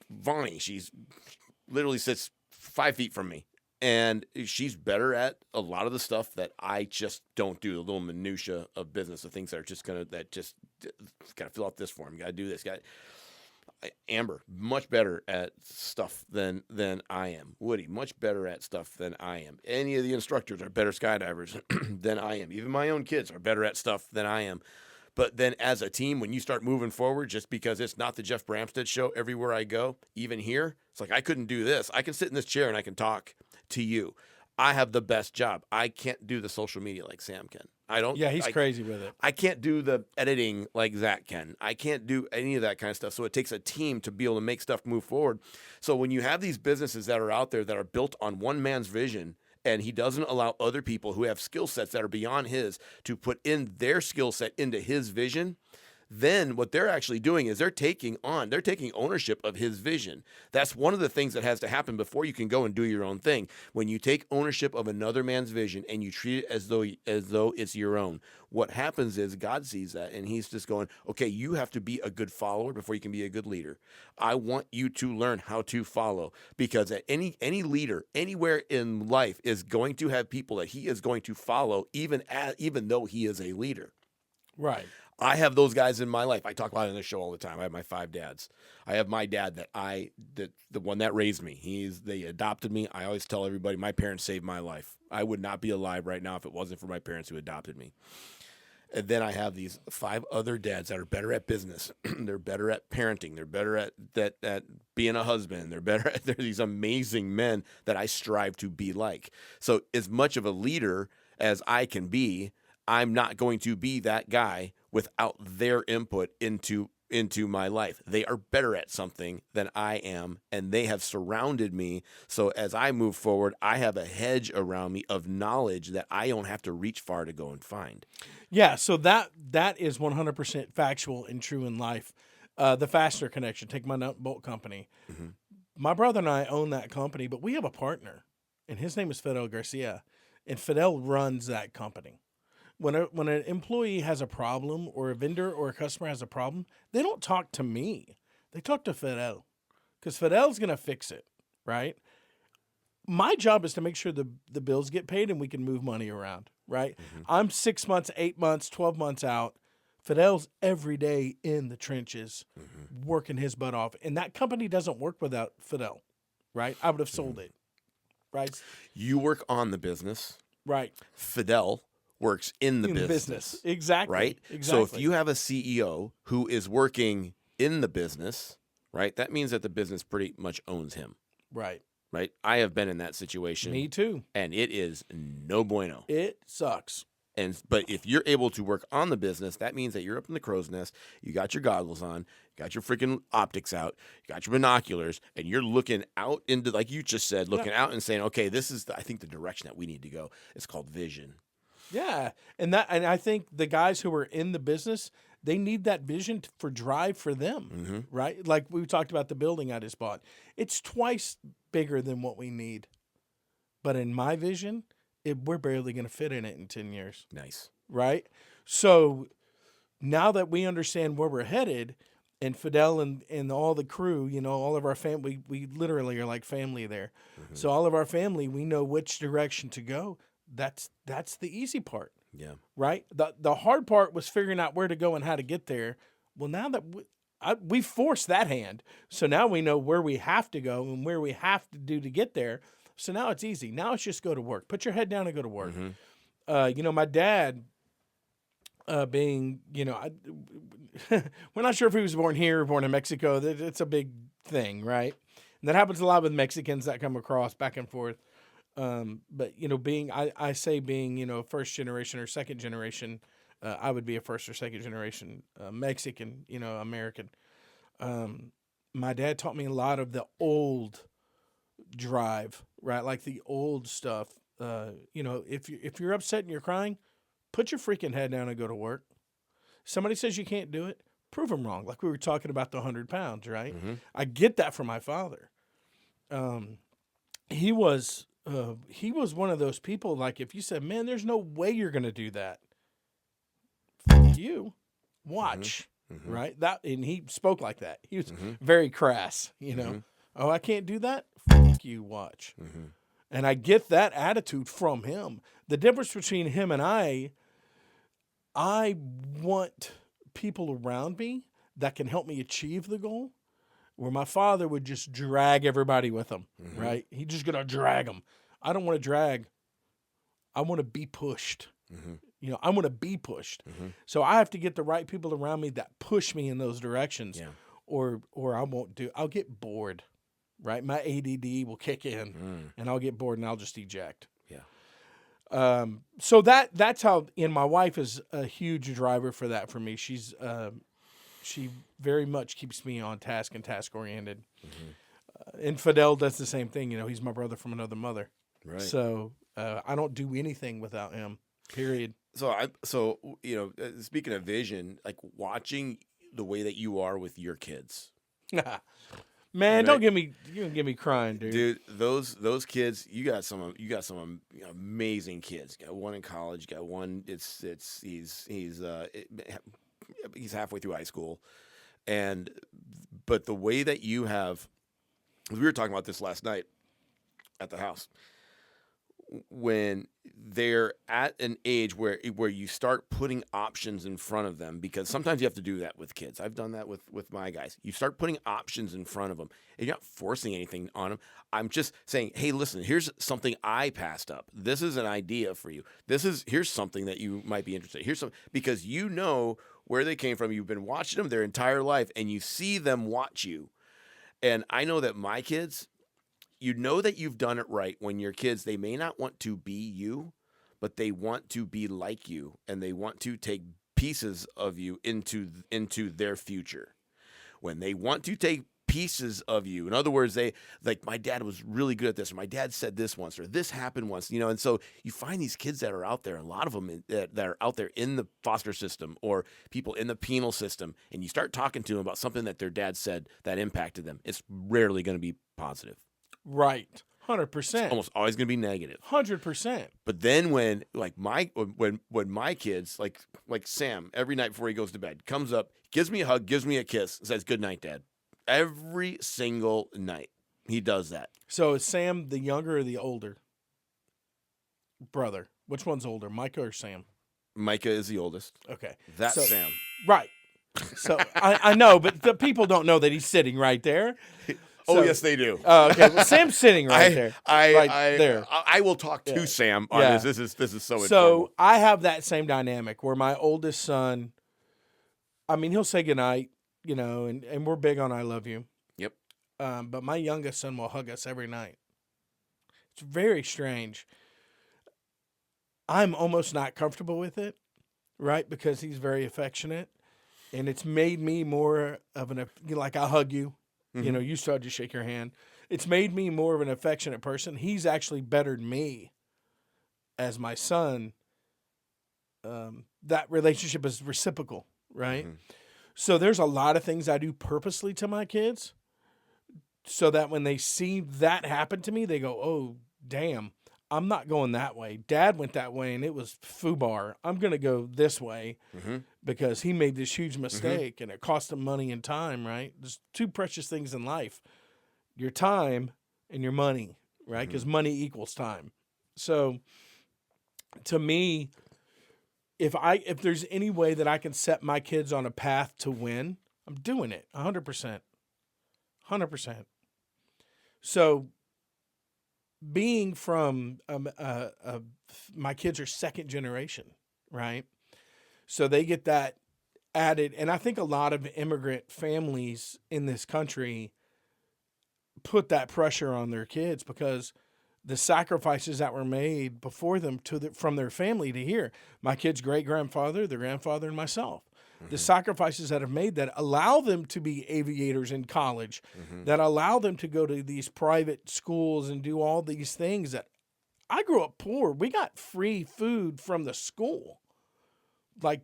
Vonnie. She's literally sits 5 feet from me, and she's better at a lot of the stuff that I just don't do. The little minutia of business, the things that are just gotta fill out this form. You gotta do this. Amber, much better at stuff than I am. Woody, much better at stuff than I am. Any of the instructors are better skydivers than I am. Even my own kids are better at stuff than I am. But then as a team, when you start moving forward, just because it's not the Jeff Bramstead show everywhere I go, even here, it's like I couldn't do this. I can sit in this chair and I can talk to you. I have the best job. I can't do the social media like Sam can. I don't. Yeah, he's crazy with it. I can't do the editing like Zach can. I can't do any of that kind of stuff. So it takes a team to be able to make stuff move forward. So when you have these businesses that are out there that are built on one man's vision, and he doesn't allow other people who have skill sets that are beyond his to put in their skill set into his vision, then what they're actually doing is they're taking ownership of his vision. That's one of the things that has to happen before you can go and do your own thing. When you take ownership of another man's vision and you treat it as though it's your own, what happens is God sees that and he's just going, okay, you have to be a good follower before you can be a good leader. I want you to learn how to follow, because any leader anywhere in life is going to have people that he is going to follow, even though he is a leader. Right. I have those guys in my life. I talk about it on the show all the time. I have my 5 dads. I have my dad the one that raised me. They adopted me. I always tell everybody my parents saved my life. I would not be alive right now if it wasn't for my parents who adopted me. And then I have these 5 other dads that are better at business. They're better at parenting. They're better at being a husband. They're these amazing men that I strive to be like. So as much of a leader as I can be, I'm not going to be that guy without their input into my life. They are better at something than I am, and they have surrounded me. So as I move forward, I have a hedge around me of knowledge that I don't have to reach far to go and find. Yeah, so that is 100% factual and true in life. The Fastener Connection, take my nut bolt company. Mm-hmm. My brother and I own that company, but we have a partner, and his name is Fidel Garcia, and Fidel runs that company. When an employee has a problem, or a vendor or a customer has a problem, they don't talk to me. They talk to Fidel, because Fidel's going to fix it, right? My job is to make sure the bills get paid and we can move money around, right? Mm-hmm. I'm 6 months, 8 months, 12 months out. Fidel's every day in the trenches, working his butt off. And that company doesn't work without Fidel, right? I would have sold it, right? You work on the business. Right. Fidel works in the business. Exactly. Right? Exactly. So if you have a CEO who is working in the business, right, that means that the business pretty much owns him. Right. Right? I have been in that situation. Me too. And it is no bueno. It sucks. But if you're able to work on the business, that means that you're up in the crow's nest, you got your goggles on, you got your freaking optics out, you got your binoculars, and you're looking out into, like you just said, looking out and saying, okay, this is, I think, the direction that we need to go. It's called vision. Yeah. And I think the guys who are in the business, they need that vision for drive for them, right? Like we talked about the building I just bought. It's twice bigger than what we need. But in my vision, we're barely going to fit in it in 10 years. Nice. Right? So now that we understand where we're headed, and Fidel and all the crew, all of our family, we literally are like family there. So all of our family, we know which direction to go. That's the easy part. Yeah. Right? The hard part was figuring out where to go and how to get there. Well, now that we forced that hand, so now we know where we have to go and where we have to do to get there. So now it's easy. Now it's just go to work. Put your head down and go to work. My dad, being, we're not sure if he was born here or born in Mexico. It's a big thing, right? And that happens a lot with Mexicans that come across back and forth. But being first generation or second generation, I would be a first or second generation Mexican, American. My dad taught me a lot of the old drive, right? Like the old stuff. If you're upset and you're crying, put your freaking head down and go to work. Somebody says you can't do it, prove them wrong. Like we were talking about the 100 pounds, right? I get that from my father. He was one of those people, like if you said, man, there's no way you're going to do that. Fuck you. Watch. Right? And he spoke like that. He was very crass, Oh, I can't do that? Fuck you. Watch. And I get that attitude from him. The difference between him and I want people around me that can help me achieve the goal, where my father would just drag everybody with him, right? He's just going to drag them. I don't want to drag. I want to be pushed. I want to be pushed. So I have to get the right people around me that push me in those directions, or I won't I'll get bored, right? My ADD will kick in and I'll get bored and I'll just eject. Yeah. So that's how, and my wife is a huge driver for that for me. She's, she very much keeps me on task and task oriented. And Fidel does the same thing. He's my brother from another mother. Right. So I don't do anything without him. Period. So speaking of vision, like watching the way that you are with your kids. Man, Right? don't get me crying, dude. Dude, those kids, you got some amazing kids. Got one in college, got one. He's halfway through high school, but the way that you have, we were talking about this last night at the house, when they're at an age where you start putting options in front of them, because sometimes you have to do that with kids. I've done that with my guys. You start putting options in front of them, and you're not forcing anything on them. I'm just saying, hey, listen, here's something I passed up. This is an idea for you. Here's something that you might be interested in. Here's some, because you know where they came from. You've been watching them their entire life, and you see them watch you. And I know that my kids, you know that you've done it right when your kids, they may not want to be you, but they want to be like you, and they want to take pieces of you into their future. When they want to take pieces of you, in other words, they like, my dad was really good at this, or my dad said this once, or this happened once, and so you find these kids that are out there, a lot of them that are out there in the foster system or people in the penal system, and you start talking to them about something that their dad said that impacted them. It's rarely going to be positive. Right. 100%. Almost always going to be negative. 100%. But then when my kids, like Sam, every night before he goes to bed, comes up, gives me a hug, gives me a kiss, says, "Good night, Dad." Every single night he does that. So is Sam the younger or the older brother? Which one's older, Micah or Sam? Micah is the oldest. Okay. That's So- Sam. Right. So I know, but the people don't know that he's sitting right there. Oh, So- yes, they do. Oh, okay. Well, Sam's sitting right there. There. I will talk to Yeah. Sam on Yeah. this. This is so So informal. I have that same dynamic where my oldest son, I mean, he'll say goodnight, and we're big on "I love you." Yep. But my youngest son will hug us every night. It's very strange. I'm almost not comfortable with it, right? Because he's very affectionate, and it's made me more of like, I hug you. Mm-hmm. You start to shake your hand. It's made me more of an affectionate person. He's actually bettered me as my son. That relationship is reciprocal, right? Mm-hmm. So there's a lot of things I do purposely to my kids so that when they see that happen to me, they go, "Oh, damn, I'm not going that way. Dad went that way and it was foobar. I'm going to go this way Mm-hmm. because he made this huge mistake and it cost him money and time," right? There's two precious things in life: your time and your money, right? Because money equals time. So to me, if there's any way that I can set my kids on a path to win, I'm doing it 100%. 100%. So being from my kids are second generation, right? So they get that added, and I think a lot of immigrant families in this country put that pressure on their kids because the sacrifices that were made before them from their family to here. My kid's great-grandfather, their grandfather, and myself. The sacrifices that have made that allow them to be aviators in college, that allow them to go to these private schools and do all these things that I grew up poor. We got free food from the school. Like,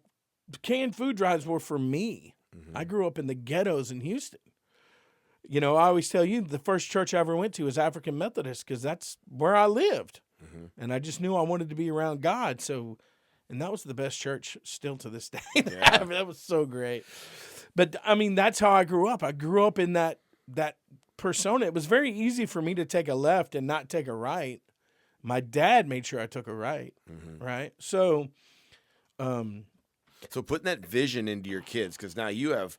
canned food drives were for me. I grew up in the ghettos in Houston. I always tell you the first church I ever went to was African Methodist because that's where I lived. And I just knew I wanted to be around God. So, and that was the best church still to this day. That was so great. But I mean, that's how I grew up. I grew up in that persona. It was very easy for me to take a left and not take a right. My dad made sure I took a right. Right. So, So putting that vision into your kids, because now you have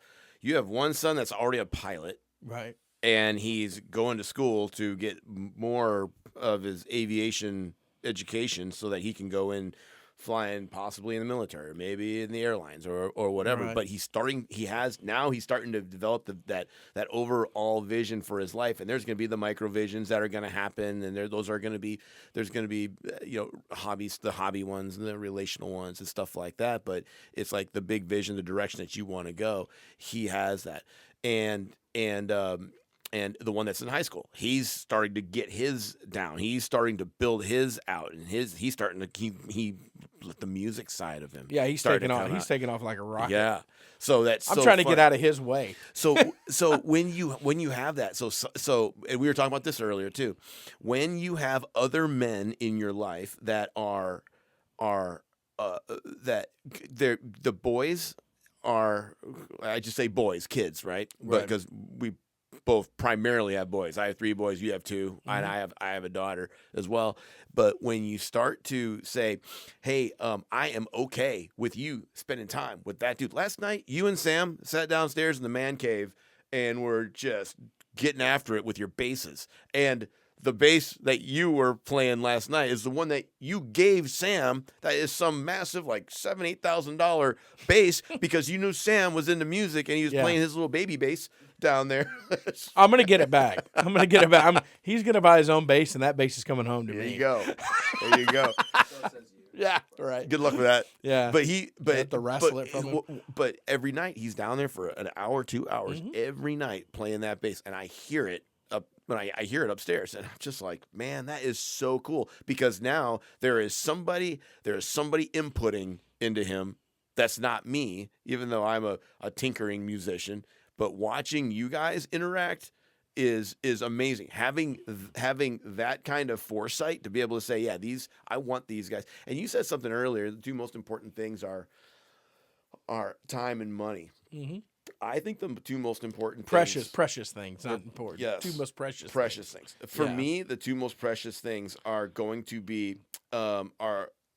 one son that's already a pilot. right. And he's going to school to get more of his aviation education so that he can go in flying possibly in the military, or maybe in the airlines or whatever. Right. But he's starting to develop that overall vision for his life. And there's going to be the micro visions that are going to happen. And there's going to be hobbies, the hobby ones and the relational ones and stuff like that. But it's like the big vision, the direction that you want to go. He has that. And the one that's in high school, he's starting to get his down. He's starting to build his out, and he's starting to he let the music side of him. Yeah, he's start taking to off. come He's out. taking off like a rocket. Yeah. So that's I'm so trying to fun. get out of his way. So when you have that, so and we were talking about this earlier too, when you have other men in your life that are that they're the boys are, I just say boys, kids, right? Right. Because we both primarily have boys. I have 3 boys, you have 2, and I have a daughter as well. But when you start to say, "Hey, I am okay with you spending time with that dude." Last night, you and Sam sat downstairs in the man cave and were just getting after it with your basses. And the bass that you were playing last night is the one that you gave Sam. That is some massive, like $7,000-$8,000 bass because you knew Sam was into music and he was playing his little baby bass down there. I'm gonna get it back. He's gonna buy his own bass, and that bass is coming home to me. There you go. There you go. Yeah, right. Good luck with that. Yeah. But have to wrestle it from him. But every night he's down there for an hour, 2 hours every night playing that bass, and I hear it up when I hear it upstairs, and I'm just like, man, that is so cool because now there is somebody inputting into him that's not me, even though I'm a tinkering musician. But watching you guys interact is amazing. Having that kind of foresight to be able to say, yeah, I want these guys. And you said something earlier. The 2 most important things are time and money. Mm-hmm. I think the 2 most important Precious things, not important. Yes. 2 most precious things. For Yeah. me, the 2 most precious things are going to be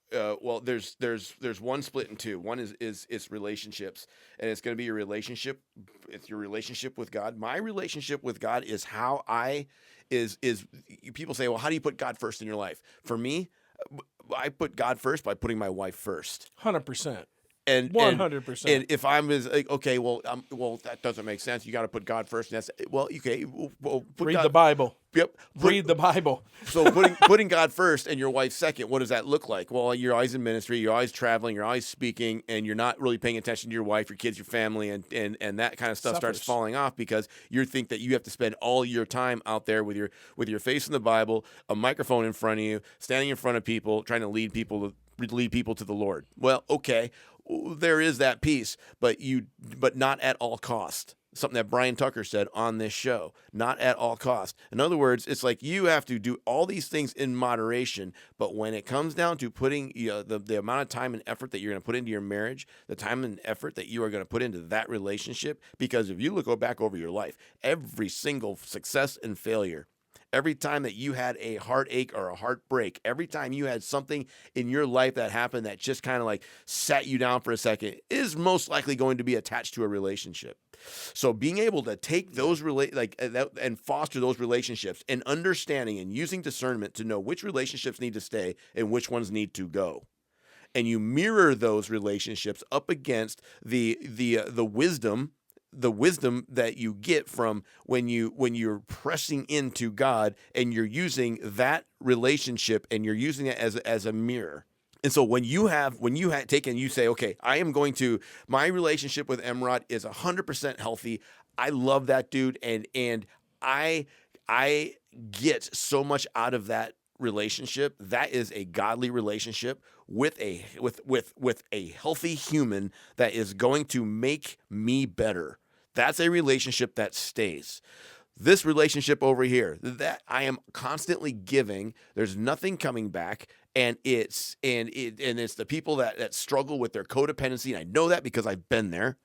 there's one split in 2. One is it's relationships, and it's going to be your relationship. It's your relationship with God. My relationship with God is how people say, well, how do you put God first in your life? For me, I put God first by putting my wife first. 100%. And 100%. And if I'm like, okay, well, that doesn't make sense. You got to put God first. And that's okay. Well, Read the Bible. Yep. Read the Bible. So putting God first and your wife second, what does that look like? Well, you're always in ministry, you're always traveling, you're always speaking, and you're not really paying attention to your wife, your kids, your family, and that kind of stuff starts falling off because you think that you have to spend all your time out there with your face in the Bible, a microphone in front of you, standing in front of people, trying to lead people to the Lord. Well, okay, there is that piece, but not at all cost. Something that Brian Tucker said on this show, not at all cost. In other words, it's like you have to do all these things in moderation, but when it comes down to putting the amount of time and effort that you're going to put into your marriage, the time and effort that you are going to put into that relationship, because if you go back over your life, every single success and failure, every time that you had a heartache or a heartbreak, every time you had something in your life that happened that just kind of like sat you down for a second, is most likely going to be attached to a relationship. So being able to take those and foster those relationships and understanding and using discernment to know which relationships need to stay and which ones need to go. And you mirror those relationships up against the wisdom that you get from when you're pressing into God and you're using that relationship and you're using it as a mirror. And so when you say, okay, my relationship with MROD is 100% healthy. I love that dude. And I get so much out of that relationship. That is a godly relationship with a healthy human that is going to make me better. That's a relationship that stays. This relationship over here, that I am constantly giving, there's nothing coming back, and it's the people that struggle with their codependency, and I know that because I've been there.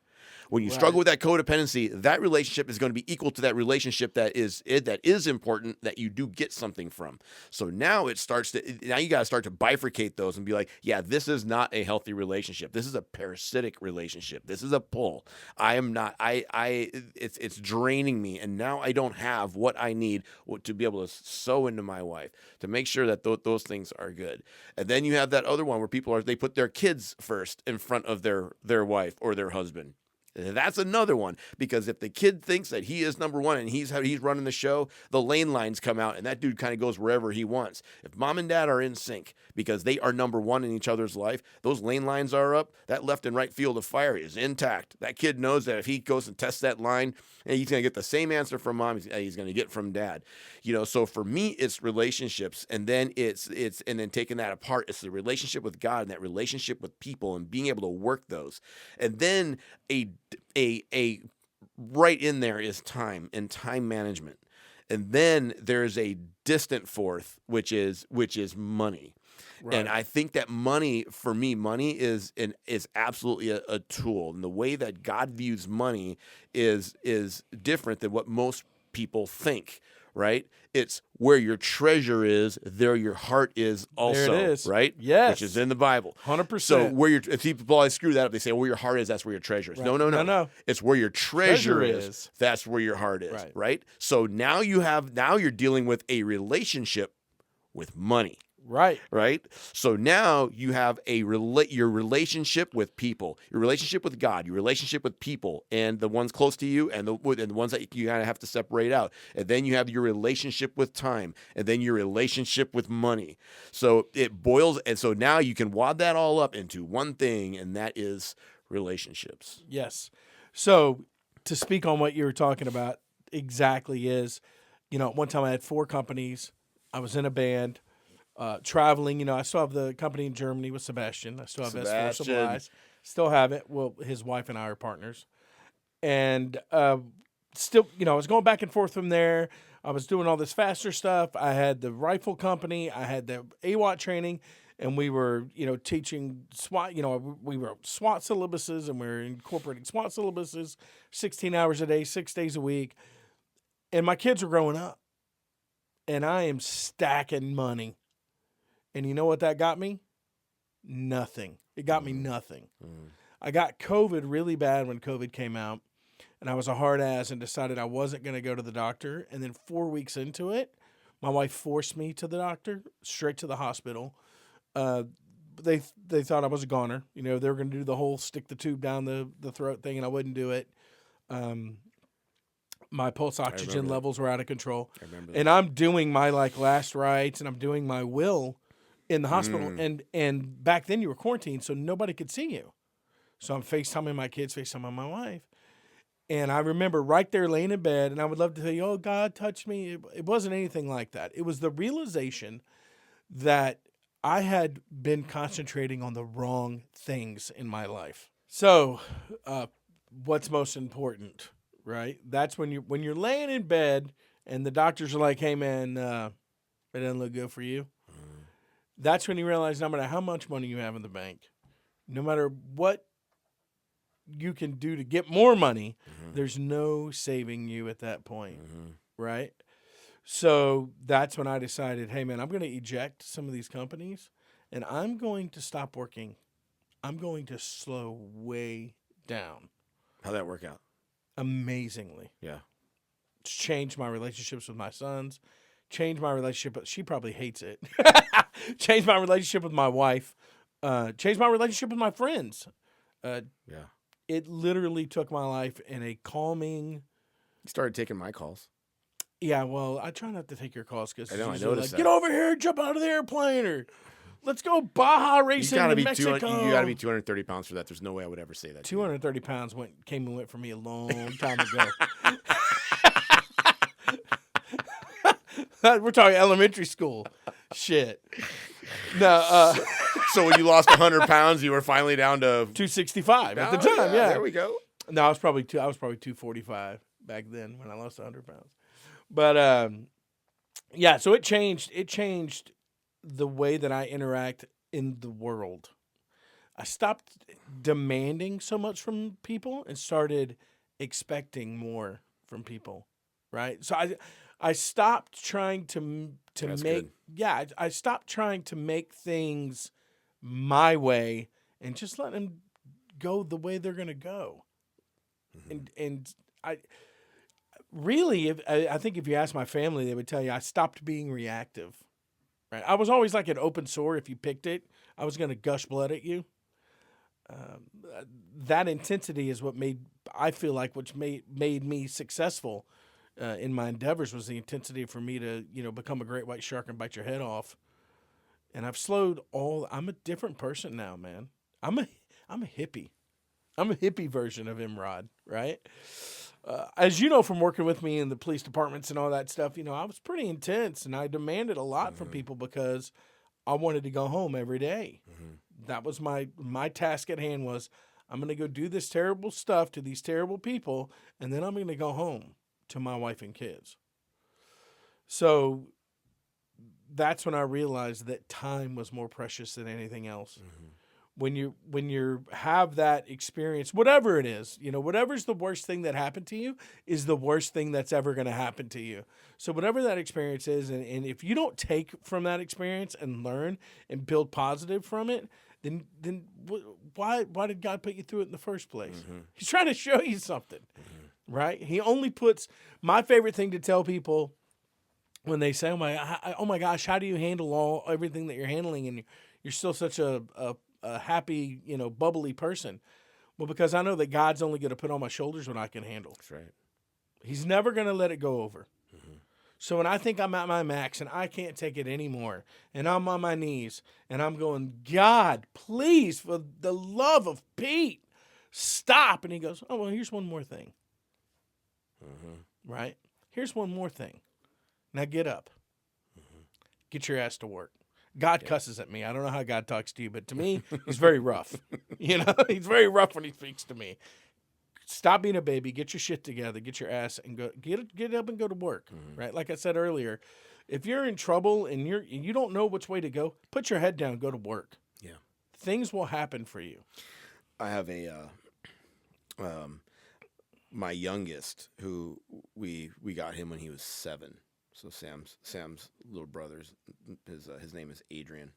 When you struggle with that codependency, that relationship is going to be equal to that relationship that is important that you do get something from. So now you got to start to bifurcate those and be like, yeah, this is not a healthy relationship. This is a parasitic relationship. This is a pull. I am not. It's draining me, and now I don't have what I need to be able to sow into my wife to make sure that those things are good. And then you have that other one where they put their kids first in front of their wife or their husband. That's another one, because if the kid thinks that he is number one and he's running the show, the lane lines come out and that dude kind of goes wherever he wants. If mom and dad are in sync because they are number one in each other's life, those lane lines are up, that left and right field of fire is intact. That kid knows that if he goes and tests that line, he's going to get the same answer from mom he's going to get from dad. So for me, it's relationships, and then and then taking that apart, it's the relationship with God and that relationship with people and being able to work those. And then a right in there is time and time management. And then there's a distant fourth, which is money. Right. And I think that money is absolutely a tool. And the way that God views money is different than what most people think, right? It's where your treasure is, there your heart is also, there it is. Right? Yes. Which is in the Bible. 100%. So if people always screw that up, they say, where your heart is, that's where your treasure is. Right. No. It's where your treasure is, that's where your heart is, right? So now you're dealing with a relationship with money. Right. So now you have your relationship with people, your relationship with God, your relationship with people, and the ones close to you, and the ones that you kind of have to separate out. And then you have your relationship with time, and then your relationship with money. So it boils, and so now you can wad that all up into one thing, and that is relationships. Yes. So to speak on what you were talking about exactly is, one time I had 4 companies. I was in a band. Traveling, I still have the company in Germany with Sebastian. I still have S4 Supplies. Still have it. Well, his wife and I are partners. And still, I was going back and forth from there. I was doing all this faster stuff. I had the rifle company. I had the AWAT training. And we were, teaching SWAT. We wrote SWAT syllabuses, and we were incorporating SWAT syllabuses 16 hours a day, 6 days a week. And my kids were growing up. And I am stacking money. And you know what that got me? Nothing. It got me nothing. I got COVID really bad when COVID came out, and I was a hard ass and decided I wasn't going to go to the doctor. And then 4 weeks into it, my wife forced me to the doctor, straight to the hospital. They thought I was a goner. They were going to do the whole stick the tube down the throat thing, and I wouldn't do it. My pulse oxygen levels were out of control. I remember that. And I'm doing my last rites, and I'm doing my will in the hospital, and back then you were quarantined, so nobody could see you. So I'm FaceTiming my kids, FaceTiming my wife, and I remember right there laying in bed, and I would love to tell you, oh, God touched me. It wasn't anything like that. It was the realization that I had been concentrating on the wrong things in my life. So what's most important, right? That's when you're laying in bed, and the doctors are like, hey, man, it doesn't look good for you. That's when you realize no matter how much money you have in the bank, no matter what you can do to get more money, there's no saving you at that point, right? So that's when I decided, hey, man, I'm going to eject some of these companies, and I'm going to stop working. I'm going to slow way down. How'd that work out? Amazingly. Yeah. It's changed my relationships with my sons. Changed my relationship, but she probably hates it. Changed my relationship with my wife. Changed my relationship with my friends. It literally took my life in a calming. You started taking my calls. Yeah, well, I try not to take your calls because I noticed that. Get over here, jump out of the airplane, or let's go Baja racing in Mexico. You got to be 230 pounds for that. There's no way I would ever say that. 230 pounds came and went for me a long time ago. We're talking elementary school shit. No. So when you lost 100 pounds, you were finally down to 265 at the time. Yeah, there we go. No, I was probably 245 back then when I lost 100 pounds. But yeah, so it changed. It changed the way that I interact in the world. I stopped demanding so much from people and started expecting more from people. Right. So I stopped trying to That's make, good. yeah, I stopped trying to make things my way and just let them go the way they're going to go. And I really, I think if you ask my family, they would tell you I stopped being reactive, right? I was always like an open sore. If you picked it, I was going to gush blood at you. that intensity is what which made me successful in my endeavors, was the intensity for me to, become a great white shark and bite your head off. And I've slowed I'm a different person now, man. I'm a hippie. I'm a hippie version of MROD, right? As you know from working with me in the police departments and all that stuff, I was pretty intense, and I demanded a lot from people because I wanted to go home every day. That was my task at hand was, I'm going to go do this terrible stuff to these terrible people, and then I'm going to go home to my wife and kids. So that's when I realized that time was more precious than anything else. When you have that experience, whatever it is, whatever's the worst thing that happened to you is the worst thing that's ever going to happen to you. So whatever that experience is, and if you don't take from that experience and learn and build positive from it, then why did God put you through it in the first place? He's trying to show you something, right? He only puts, my favorite thing to tell people when they say, oh my gosh, how do you handle everything that you're handling, and you're still such a happy, bubbly person? Well, because I know that God's only going to put on my shoulders what I can handle. That's right. He's never going to let it go over. So when I think I'm at my max and I can't take it anymore, and I'm on my knees and I'm going, God, please, for the love of Pete, stop. And he goes, oh, well, here's one more thing. Right? Here's one more thing. Now get up. Get your ass to work. God cusses at me. I don't know how God talks to you, but to me, he's very rough. He's very rough when he speaks to me. Stop being a baby. Get your shit together. Get your ass and go. Get up and go to work. Right? Like I said earlier, if you're in trouble and you don't know which way to go, put your head down. Go to work. Yeah. Things will happen for you. I have my youngest, who we got him when he was 7. So Sam's little brother's his name is Adrian,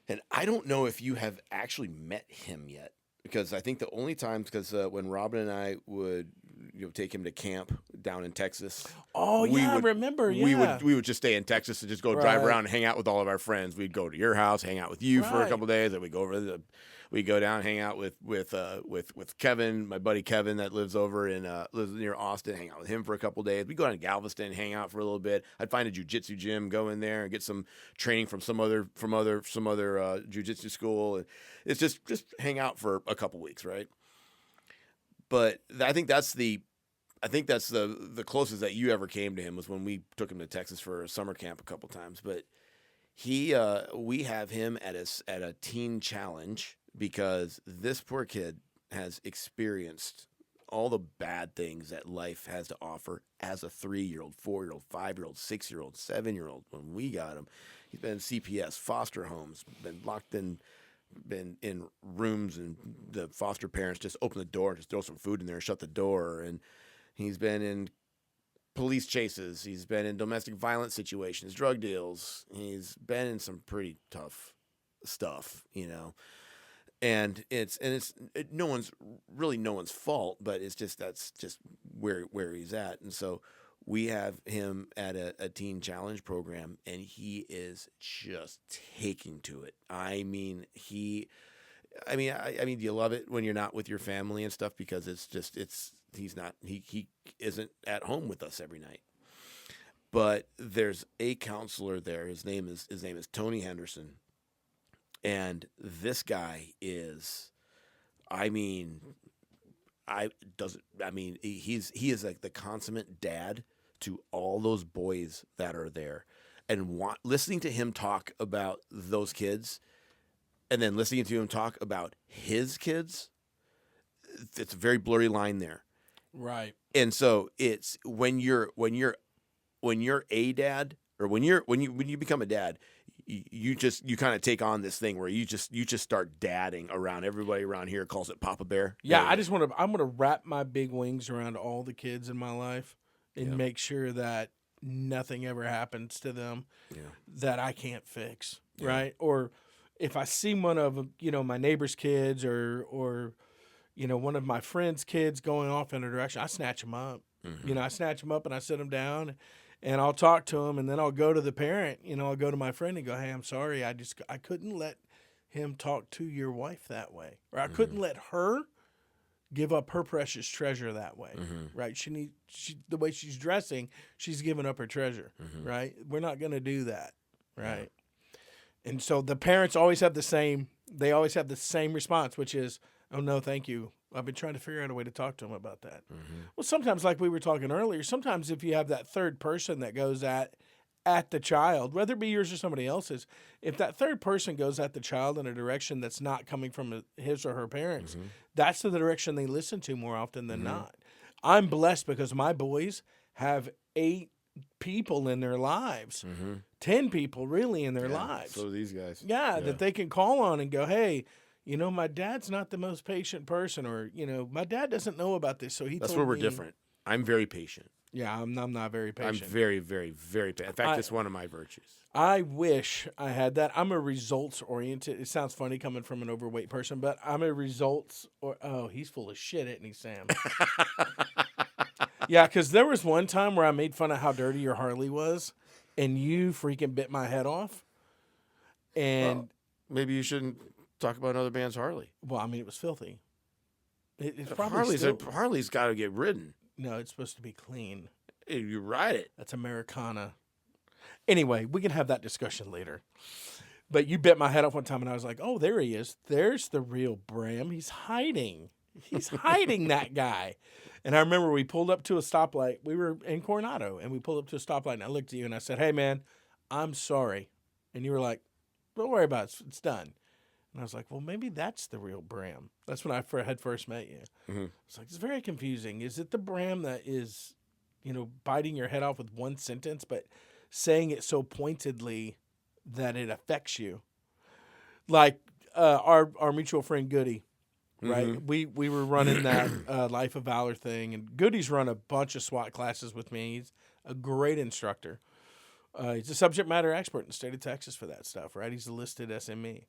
and I don't know if you have actually met him yet, because I think the only times, because when Robin and I would take him to camp down in Texas. Oh I remember. Yeah, we would just stay in Texas and just go drive around and hang out with all of our friends. We'd go to your house, hang out with you for a couple of days, and we'd go over we'd go down, hang out with Kevin, my buddy Kevin that lives near Austin, hang out with him for a couple of days. We'd go down to Galveston, hang out for a little bit. I'd find a jiu-jitsu gym, go in there and get some training from some other jiu-jitsu school. And it's just hang out for a couple weeks, right? But I think that's the closest that you ever came to him was when we took him to Texas for a summer camp a couple times. But we have him at a teen challenge, because this poor kid has experienced all the bad things that life has to offer as a 3-year-old, 4-year-old, 5-year-old, 6-year-old, 7-year-old. When we got him, he's been in CPS, foster homes, been locked in, been in rooms, and the foster parents just open the door and just throw some food in there and shut the door. And he's been in police chases. He's been in domestic violence situations, drug deals. He's been in some pretty tough stuff, And it's no one's fault, but it's just, that's just where he's at. And so we have him at a teen challenge program, and he is just taking to it. I mean, do you love it when you're not with your family and stuff? Because he isn't at home with us every night. But there's a counselor there. His name is Tony Henderson. And this guy is, he is like the consummate dad to all those boys that are there. And listening to him talk about those kids, and then listening to him talk about his kids, it's a very blurry line there. Right. And so it's when you're a dad, or when you become a dad, you kind of take on this thing where you just start dadding around. Everybody around here calls it Papa Bear. Yeah, I'm going to wrap my big wings around all the kids in my life and make sure that nothing ever happens to them that I can't fix, right? Or if I see one of my neighbor's kids or one of my friend's kids going off in a direction, I snatch them up. I snatch them up and I sit them down. And I'll talk to him, and then I'll go to the parent. I'll go to my friend and go, "Hey, I'm sorry. I couldn't let him talk to your wife that way, or I couldn't let her give up her precious treasure that way, right? The way she's dressing, she's giving up her treasure, right? We're not going to do that, right? And so the parents always have the same response, which is, oh, no, thank you. I've been trying to figure out a way to talk to him about that. Well, sometimes, like we were talking earlier, sometimes if you have that third person that goes at the child, whether it be yours or somebody else's, if that third person goes at the child in a direction that's not coming from his or her parents, that's the direction they listen to more often than not. I'm blessed because my boys have 8 people in their lives, 10 people really in their lives. So these guys. Yeah, that they can call on and go, hey, my dad's not the most patient person, or, my dad doesn't know about this, so That's where we're different. I'm very patient. Yeah, I'm not very patient. I'm very, very, very patient. In fact, it's one of my virtues. I wish I had that. I'm a results-oriented. It sounds funny coming from an overweight person, but I'm a oh, he's full of shit, isn't he, Sam? Yeah, because there was one time where I made fun of how dirty your Harley was, and you freaking bit my head off. And maybe you shouldn't talk about another band's Harley. Well, I mean, it was filthy. It's probably Harley's got to get ridden. No, it's supposed to be clean. Hey, you ride it. That's Americana. Anyway, we can have that discussion later. But you bit my head off one time, and I was like, oh, there he is. There's the real Bram. He's hiding. He's hiding, that guy. And I remember we pulled up to a stoplight. We were in Coronado, and we pulled up to a stoplight, and I looked at you, and I said, hey, man, I'm sorry. And you were like, don't worry about it. It's done. And I was like, well, maybe that's the real Bram. That's when I had first met you. It's like, it's very confusing. Is it the Bram that is, biting your head off with one sentence, but saying it so pointedly that it affects you? Like our mutual friend Goody, right? We were running that Life of Valor thing, and Goody's run a bunch of SWAT classes with me. He's a great instructor. He's a subject matter expert in the state of Texas for that stuff, right? He's a listed SME.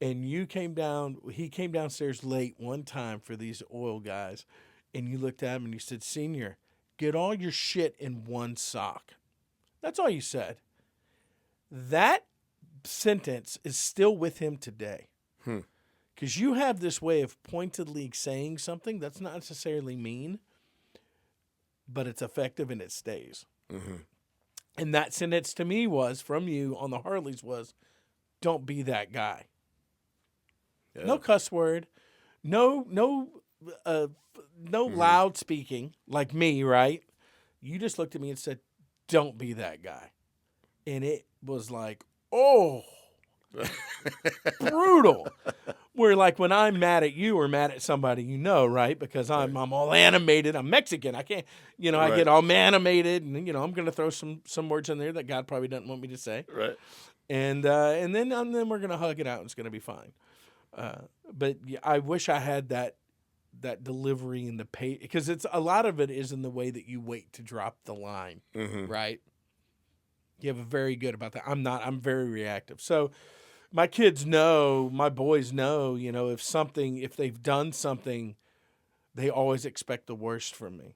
And he came downstairs late one time for these oil guys, and you looked at him and you said, Senior, get all your shit in one sock. That's all you said. That sentence is still with him today. Because you have this way of pointedly saying something that's not necessarily mean, but it's effective and it stays. And that sentence to me was, from you on the Harleys, was, don't be that guy. Yeah. No cuss word, no loud speaking like me, right? You just looked at me and said, don't be that guy. And it was like, oh, brutal. Where like when I'm mad at you or mad at somebody, right? Because I'm all animated. I'm Mexican. I can't, I get all animated, and I'm going to throw some words in there that God probably doesn't want me to say. Right. And then we're going to hug it out, and it's going to be fine. But I wish I had that delivery in the pay, because it's a lot of it is in the way that you wait to drop the line, right? You have a very good about that. I'm very reactive. So my kids know, my boys know, if they've done something, they always expect the worst from me.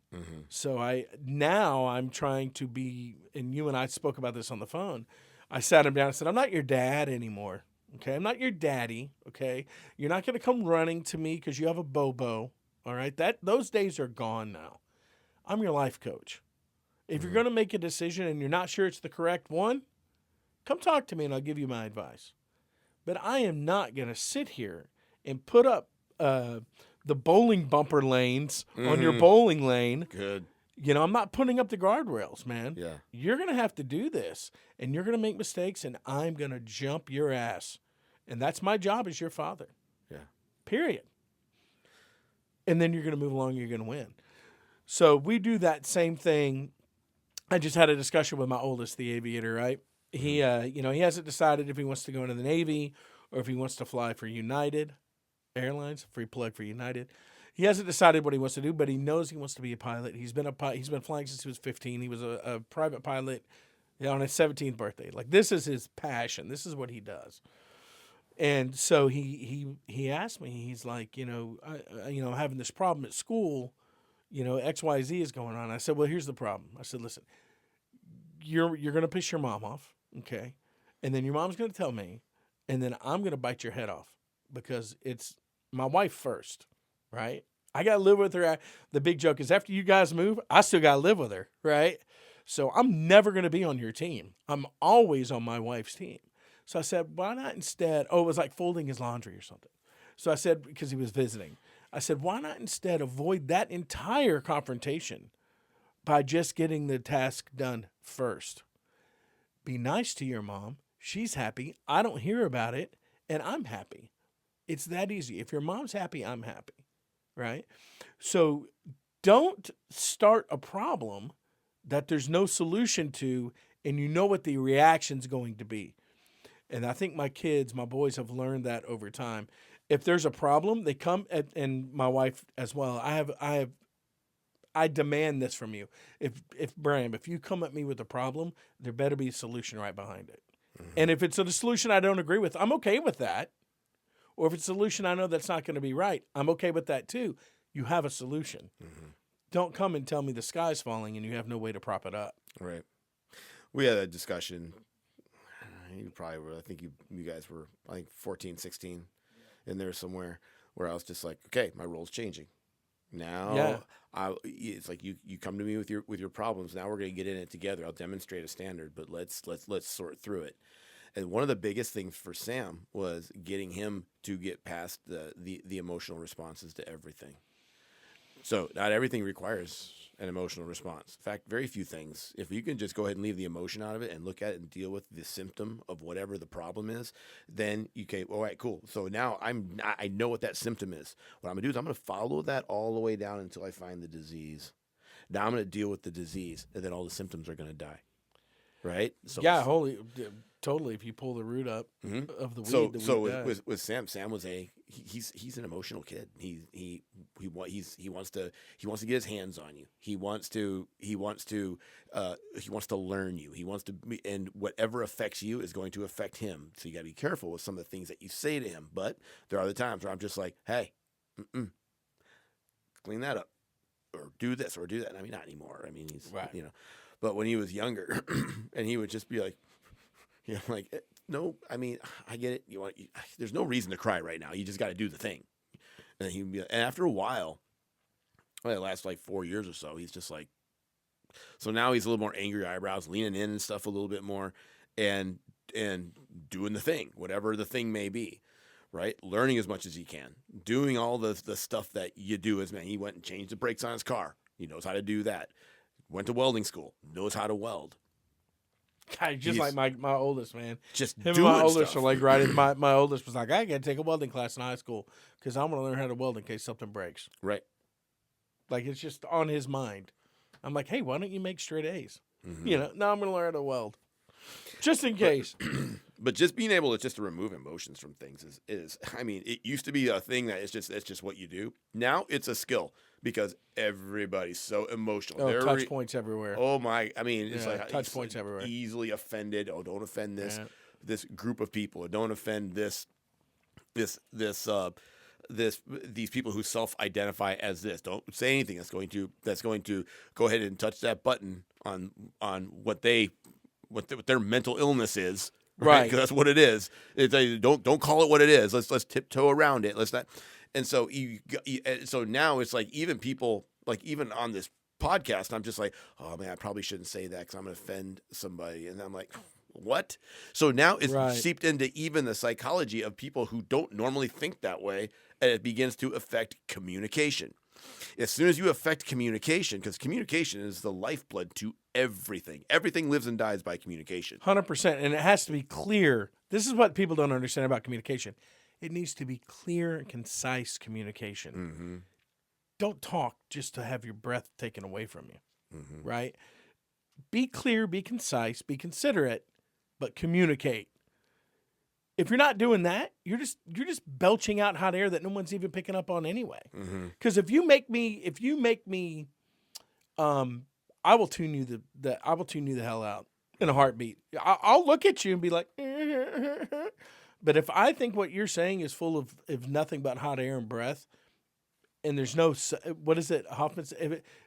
So I'm trying to be, and you and I spoke about this on the phone. I sat him down and said, I'm not your dad anymore. Okay, I'm not your daddy, okay? You're not going to come running to me because you have a bobo, all right? Those days are gone now. I'm your life coach. If you're going to make a decision and you're not sure it's the correct one, come talk to me and I'll give you my advice. But I am not going to sit here and put up the bowling bumper lanes on your bowling lane. Good. I'm not putting up the guardrails, man. Yeah. You're going to have to do this, and you're going to make mistakes, and I'm going to jump your ass. And that's my job as your father. Yeah. Period. And then you're going to move along, you're going to win. So we do that same thing. I just had a discussion with my oldest, the aviator, right? He, he hasn't decided if he wants to go into the Navy or if he wants to fly for United Airlines, free plug for United. He hasn't decided what he wants to do, but he knows he wants to be a pilot. He's been flying since he was 15. He was a private pilot on his 17th birthday. Like, this is his passion. This is what he does. And so he asked me, he's like, I'm having this problem at school, XYZ is going on. I said, well, here's the problem. I said, listen, you're going to piss your mom off, okay? And then your mom's going to tell me, and then I'm going to bite your head off because it's my wife first, right? I got to live with her. The big joke is after you guys move, I still got to live with her, right? So I'm never going to be on your team. I'm always on my wife's team. So I said, why not instead? Oh, it was like folding his laundry or something. So I said, because he was visiting, I said, why not instead avoid that entire confrontation by just getting the task done first? Be nice to your mom. She's happy. I don't hear about it, and I'm happy. It's that easy. If your mom's happy, I'm happy, right? So don't start a problem that there's no solution to, and you know what the reaction's going to be. And I think my boys have learned that over time. If there's a problem, they come and my wife as well. I demand this from you. If Bram, if you come at me with a problem, there better be a solution right behind it. Mm-hmm. And if it's a solution I don't agree with, I'm okay with that. Or if it's a solution I know that's not going to be right, I'm okay with that too. You have a solution. Mm-hmm. Don't come and tell me the sky's falling and you have no way to prop it up. Right. We had a discussion. You probably were. I think you guys were, 14, 16 in there somewhere where I was just like, okay, my role's changing. Now, it's like you come to me with your problems. Now we're going to get in it together. I'll demonstrate a standard, but let's sort through it. And one of the biggest things for Sam was getting him to get past the emotional responses to everything. So not everything requires an emotional response. In fact, very few things. If you can just go ahead and leave the emotion out of it and look at it and deal with the symptom of whatever the problem is, then you can, all right, cool. So now I know what that symptom is. What I'm going to do is I'm going to follow that all the way down until I find the disease. Now I'm going to deal with the disease, and then all the symptoms are going to die. Right? So yeah, totally. If you pull the root up of the weed, with Sam was he's an emotional kid. He wants to get his hands on you. He wants to learn you. He wants to and whatever affects you is going to affect him. So you got to be careful with some of the things that you say to him. But there are other times where I'm just like, hey, clean that up, or do this, or do that. I mean, not anymore. I mean, he's right. But when he was younger, and he would just be like, no, I mean, I get it. There's no reason to cry right now. You just got to do the thing. And he'd be, and after a while, it lasts like 4 years or so. He's just like, so now he's a little more angry eyebrows, leaning in and stuff a little bit more, and doing the thing, whatever the thing may be, right? Learning as much as he can, doing all the stuff that you do as man. He went and changed the brakes on his car. He knows how to do that. Went to welding school, knows how to weld. God, just like my oldest, man. Just him doing and my oldest stuff. are like right in my oldest was like, I got to take a welding class in high school because I'm going to learn how to weld in case something breaks. Right. Like it's just on his mind. I'm like, hey, why don't you make straight A's? Mm-hmm. No, I'm going to learn how to weld. Just in case. But just being able to remove emotions from things is I mean, it used to be a thing that it's just what you do. Now it's a skill because everybody's so emotional. Oh, touch points everywhere. Oh my! I mean, it's like touch points everywhere. Easily offended. Oh, don't offend this group of people. Or don't offend these people who self-identify as this. Don't say anything that's going to go ahead and touch that button on what their mental illness is. Right, because that's what it is. Don't call it what it is. Let's tiptoe around it. Let's not. And so so now it's like even people like even on this podcast, I'm just like, oh man, I probably shouldn't say that because I'm going to offend somebody. And I'm like, what? So now it's seeped into even the psychology of people who don't normally think that way, and it begins to affect communication. As soon as you affect communication, because communication is the lifeblood to everything. Everything lives and dies by communication. 100%. And it has to be clear. This is what people don't understand about communication. It needs to be clear and concise communication. Mm-hmm. Don't talk just to have your breath taken away from you, right? Be clear, be concise, be considerate, but communicate. If you're not doing that, you're just belching out hot air that no one's even picking up on anyway. Because if you make me, I will tune you the hell out in a heartbeat. I'll look at you and be like, but if I think what you're saying is full of nothing but hot air and breath, and there's no, what is it, Hoffman?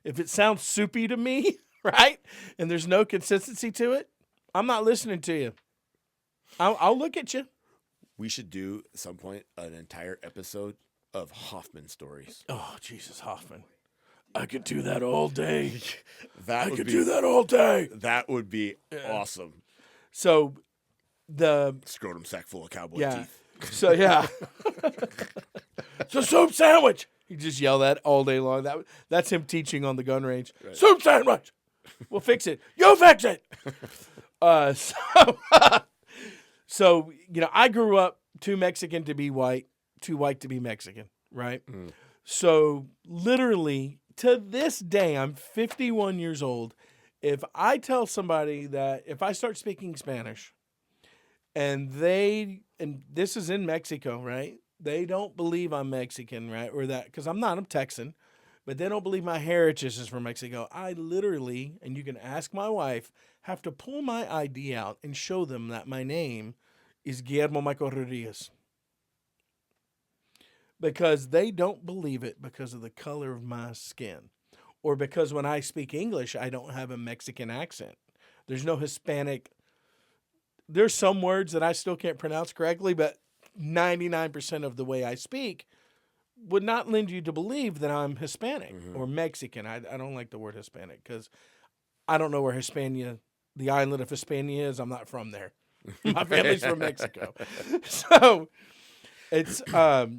If it sounds soupy to me, right, and there's no consistency to it, I'm not listening to you. I'll look at you. We should do at some point an entire episode of Hoffman stories. Oh, Jesus, Hoffman. I could do that all day. That I would could be, do that all day. That would be awesome. So the Scrotum sack full of cowboy yeah. teeth. So yeah. It's a soup sandwich. He just yelled that all day long. That's him teaching on the gun range. Right. Soup sandwich. We'll fix it. You fix it. So I grew up too Mexican to be white, too white to be Mexican, right? Mm. So literally to this day, I'm 51 years old. If I tell somebody that if I start speaking Spanish and this is in Mexico, right? They don't believe I'm Mexican, right? Or that, because I'm not, I'm Texan, but they don't believe my heritage is from Mexico. I literally, and you can ask my wife, have to pull my ID out and show them that my name is Guillermo Michael Rodriguez. Because they don't believe it because of the color of my skin. Or because when I speak English, I don't have a Mexican accent. There's no Hispanic. There's some words that I still can't pronounce correctly, but 99% of the way I speak would not lend you to believe that I'm Hispanic or Mexican. I don't like the word Hispanic because I don't know where Hispania, the island of Hispania is. I'm not from there. My family's from Mexico. So it's a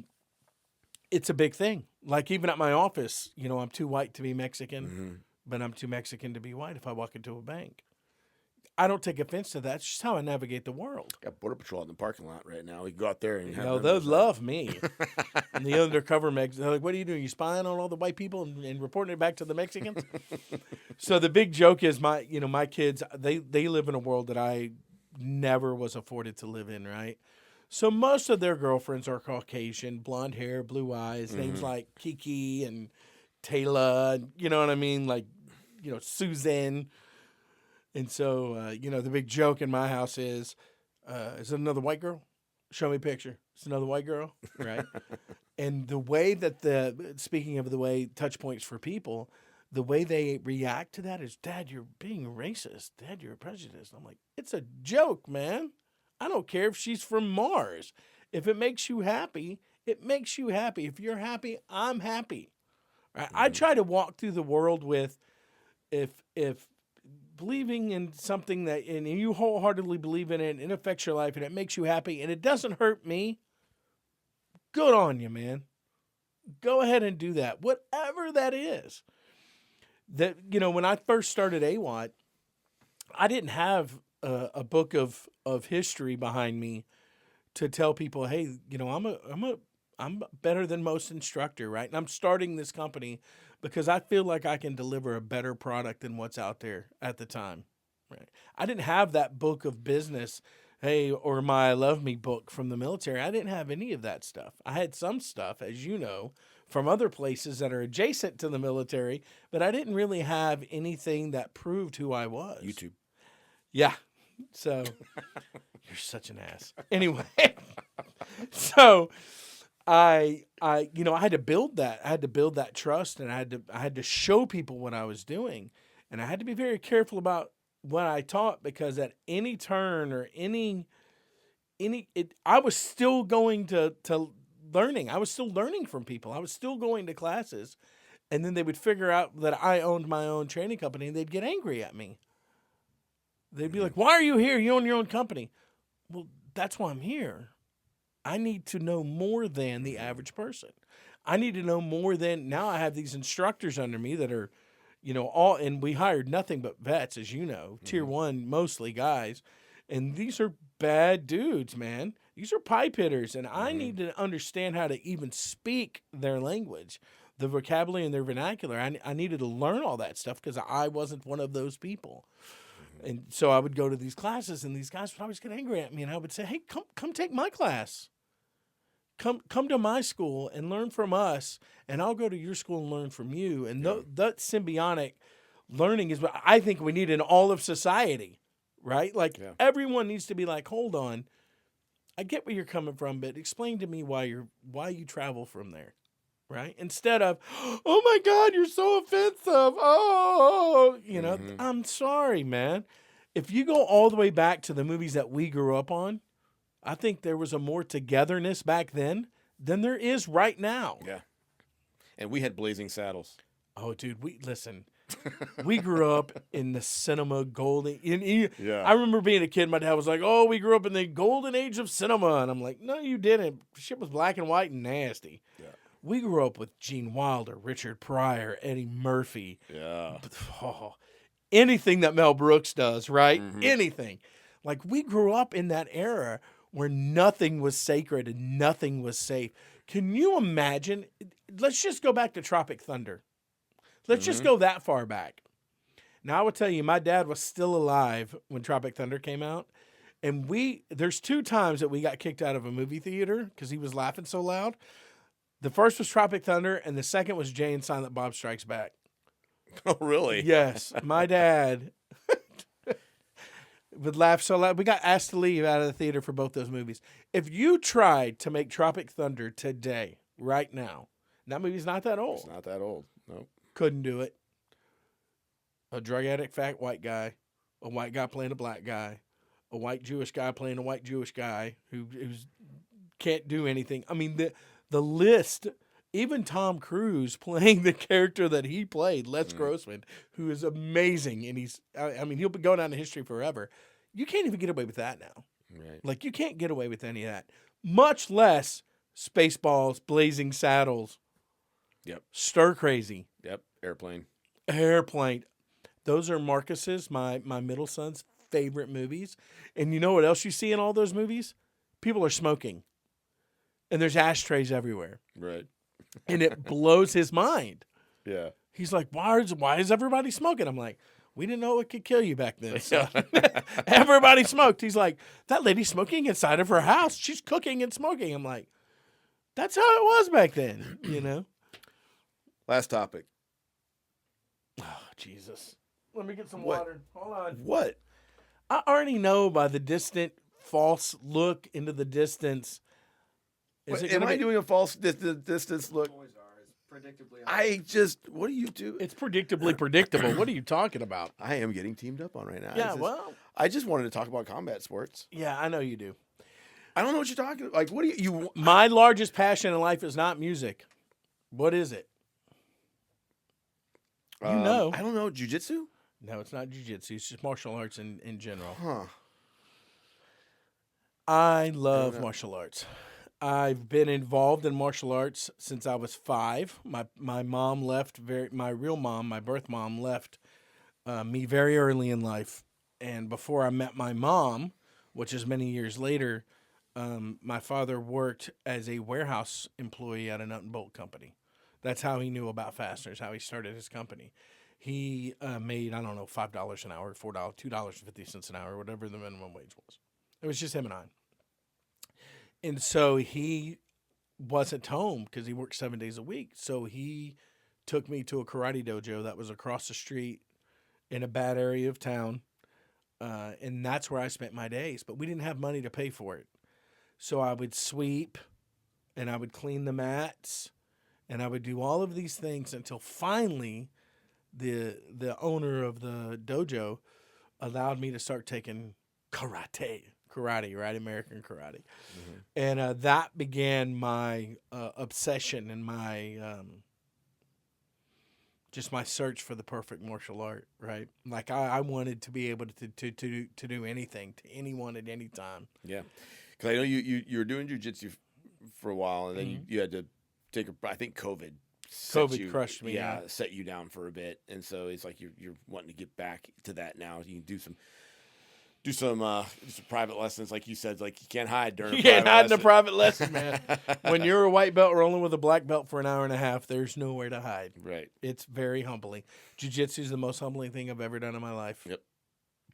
big thing. Like even at my office, I'm too white to be Mexican, but I'm too Mexican to be white if I walk into a bank. I don't take offense to that. It's just how I navigate the world. Got Border Patrol in the parking lot right now. We can go out there and they'll love me. And the undercover Mexicans, they're like, what are you doing? You spying on all the white people and reporting it back to the Mexicans? So the big joke is my kids, they live in a world that I never was afforded to live in, right? So most of their girlfriends are Caucasian, blonde hair, blue eyes, names like Kiki and Taylor, you know what I mean? Like, Susan. And so, the big joke in my house is it another white girl? Show me a picture. It's another white girl, right? And the way that speaking of the way touch points for people, the way they react to that is, Dad, you're being racist. Dad, you're prejudiced. I'm like, it's a joke, man. I don't care if she's from Mars. If it makes you happy, it makes you happy. If you're happy, I'm happy. Right? I try to walk through the world with, if believing in something that, and you wholeheartedly believe in it, and it affects your life, and it makes you happy, and it doesn't hurt me, good on you, man. Go ahead and do that, whatever that is. That, when I first started AWAT, I didn't have a book of history behind me to tell people, hey, I'm better than most instructor, right? And I'm starting this company because I feel like I can deliver a better product than what's out there at the time, right? I didn't have that book of business, hey, or my Love Me book from the military. I didn't have any of that stuff. I had some stuff, as you know, from other places that are adjacent to the military, but I didn't really have anything that proved who I was. YouTube. Yeah. So you're such an ass. Anyway, so I had to build that. I had to build that trust, and I had to show people what I was doing, and I had to be very careful about what I taught, because at any turn or I was still going to learning. I was still learning from people. I was still going to classes, and then they would figure out that I owned my own training company, and they'd get angry at me. They'd be like, why are you here? You own your own company. Well, that's why I'm here. I need to know more than the average person. I need to know more than, now I have these instructors under me that are, and we hired nothing but vets, as you know, tier 1, mostly guys. And these are bad dudes, man. These are pipe hitters. And I need to understand how to even speak their language, the vocabulary and their vernacular. I needed to learn all that stuff because I wasn't one of those people. And so I would go to these classes, and these guys would always get angry at me, and I would say, hey, come take my class. Come to my school and learn from us, and I'll go to your school and learn from you. And that symbiotic learning is what I think we need in all of society, right? Like everyone needs to be like, hold on, I get where you're coming from, but explain to me why you travel from there. Right? Instead of, oh my God, you're so offensive. Oh, I'm sorry, man. If you go all the way back to the movies that we grew up on, I think there was a more togetherness back then than there is right now. Yeah. And we had Blazing Saddles. Oh, dude, listen. We grew up in the cinema golden. Yeah. I remember being a kid. My dad was like, "Oh, we grew up in the golden age of cinema," and I'm like, "No, you didn't. Shit was black and white and nasty." Yeah. We grew up with Gene Wilder, Richard Pryor, Eddie Murphy. Yeah. Oh, anything that Mel Brooks does, right? Mhm. Anything. Like, we grew up in that era where nothing was sacred and nothing was safe. Can you imagine? Let's just go back to Tropic Thunder. Let's just go that far back. Now, I will tell you, my dad was still alive when Tropic Thunder came out. And there's 2 times that we got kicked out of a movie theater because he was laughing so loud. The first was Tropic Thunder, and the second was Jay and Silent Bob Strikes Back. Oh, really? Yes, my dad would laugh so loud. We got asked to leave out of the theater for both those movies. If you tried to make Tropic Thunder today, right now, that movie's not that old. It's not that old. Nope. Couldn't do it. A drug addict, fat white guy, a white guy playing a black guy, a white Jewish guy playing a white Jewish guy who's can't do anything. I mean, the list, even Tom Cruise playing the character that he played, Les Grossman, who is amazing, and he'll be going down in history forever. You can't even get away with that now. Right. Like, you can't get away with any of that, much less Spaceballs, Blazing Saddles, Yep. Stir Crazy, Yep. Airplane. Those are Marcus's, my middle son's favorite movies. And you know what else you see in all those movies? People are smoking. And there's ashtrays everywhere. Right. And it blows his mind. Yeah. He's like, why is everybody smoking? I'm like, we didn't know it could kill you back then. So everybody smoked. He's like, that lady's smoking inside of her house. She's cooking and smoking. I'm like, that's how it was back then, you know? Last topic. Oh, Jesus. Let me get some What? water. Hold on. What? I already know by the distant, false look into the distance. Am I doing a false distance look? Always are. It's predictably. What do you do? It's predictably predictable. What are you talking about? I am getting teamed up on right now. Yeah, well, I just wanted to talk about combat sports. yeah, I know you do. I don't know what you're talking about. Like, what do you My largest passion in life is not music. What is it? You know. I don't know. Jiu-jitsu? No, it's not jiu-jitsu. It's just martial arts in general. Huh. I love martial arts. I've been involved in martial arts since I was 5. My mom left, my real mom, my birth mom, left me very early in life. And before I met my mom, which is many years later, my father worked as a warehouse employee at a nut and bolt company. That's how he knew about fasteners, how he started his company. He made, I don't know, $5 an hour, $4, $2.50 an hour, whatever the minimum wage was. It was just him and I. And so he wasn't home because he worked 7 days a week. So he took me to a karate dojo that was across the street in a bad area of town. And that's where I spent my days. But we didn't have money to pay for it. So I would sweep and I would clean the mats and I would do all of these things until finally the owner of the dojo allowed me to start taking karate, right? American karate. Mm-hmm. And that began my obsession and my just my search for the perfect martial art, right? Like I wanted to be able to do anything to anyone at any time. Yeah. Because I know you were doing jiu-jitsu for a while, and then you had to take I think COVID crushed me. Yeah, set you down for a bit, and so it's like you're wanting to get back to that now. You can do some private lessons, like you said. Like you can't hide during. You can't hide in a private lesson, man. When you're a white belt rolling with a black belt for an hour and a half, there's nowhere to hide. Right. It's very humbling. Jiu-jitsu is the most humbling thing I've ever done in my life. Yep.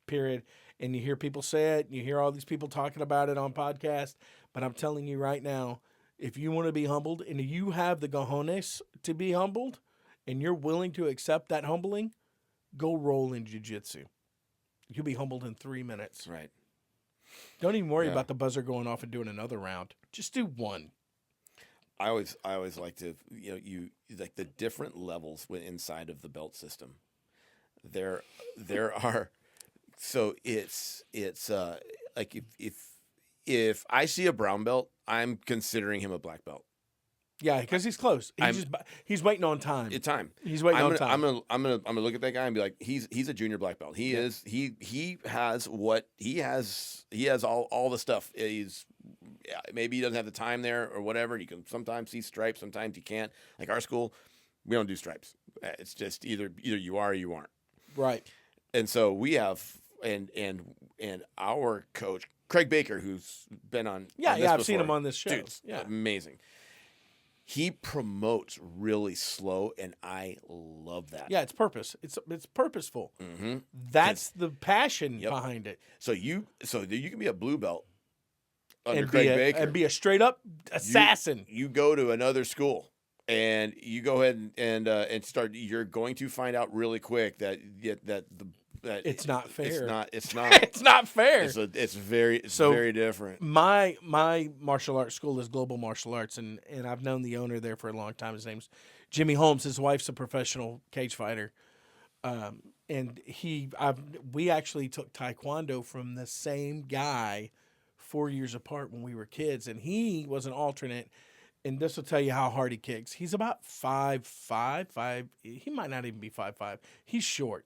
Period. And you hear people say it, and you hear all these people talking about it on podcasts, but I'm telling you right now, if you want to be humbled and you have the cojones to be humbled and you're willing to accept that humbling, go roll in jiu-jitsu. You'll be humbled in 3 minutes. Right. Don't even worry about the buzzer going off and doing another round. Just do one. I always like to, you like the different levels inside of the belt system. There are, so it's like if if I see a brown belt, I'm considering him a black belt. Yeah, because he's close. He's waiting on time. It's time. He's waiting on time. I'm gonna look at that guy and be like, he's a junior black belt. He is. He has what he has. He has all the stuff. Maybe he doesn't have the time there or whatever. You can sometimes see stripes, sometimes you can't. Like our school, we don't do stripes. It's just either you are or you aren't. Right. And so we have and our coach Craig Baker, who's been on. Yeah, on this I've before. seen him on this show. Dude, amazing. He promotes really slow, and I love that. Yeah, it's purpose. It's purposeful. Mm-hmm. That's the passion behind it. So you can be a blue belt under And Craig Baker and be a straight up assassin. You go to another school and you go ahead and start. You're going to find out really quick that It's not fair. It's not. It's not fair. It's very different. My martial arts school is Global Martial Arts, and I've known the owner there for a long time. His name's Jimmy Holmes. His wife's a professional cage fighter, and we actually took Taekwondo from the same guy 4 years apart when we were kids, and he was an alternate. And this will tell you how hard he kicks. He's about 5'5". He might not even be 5'5". He's short.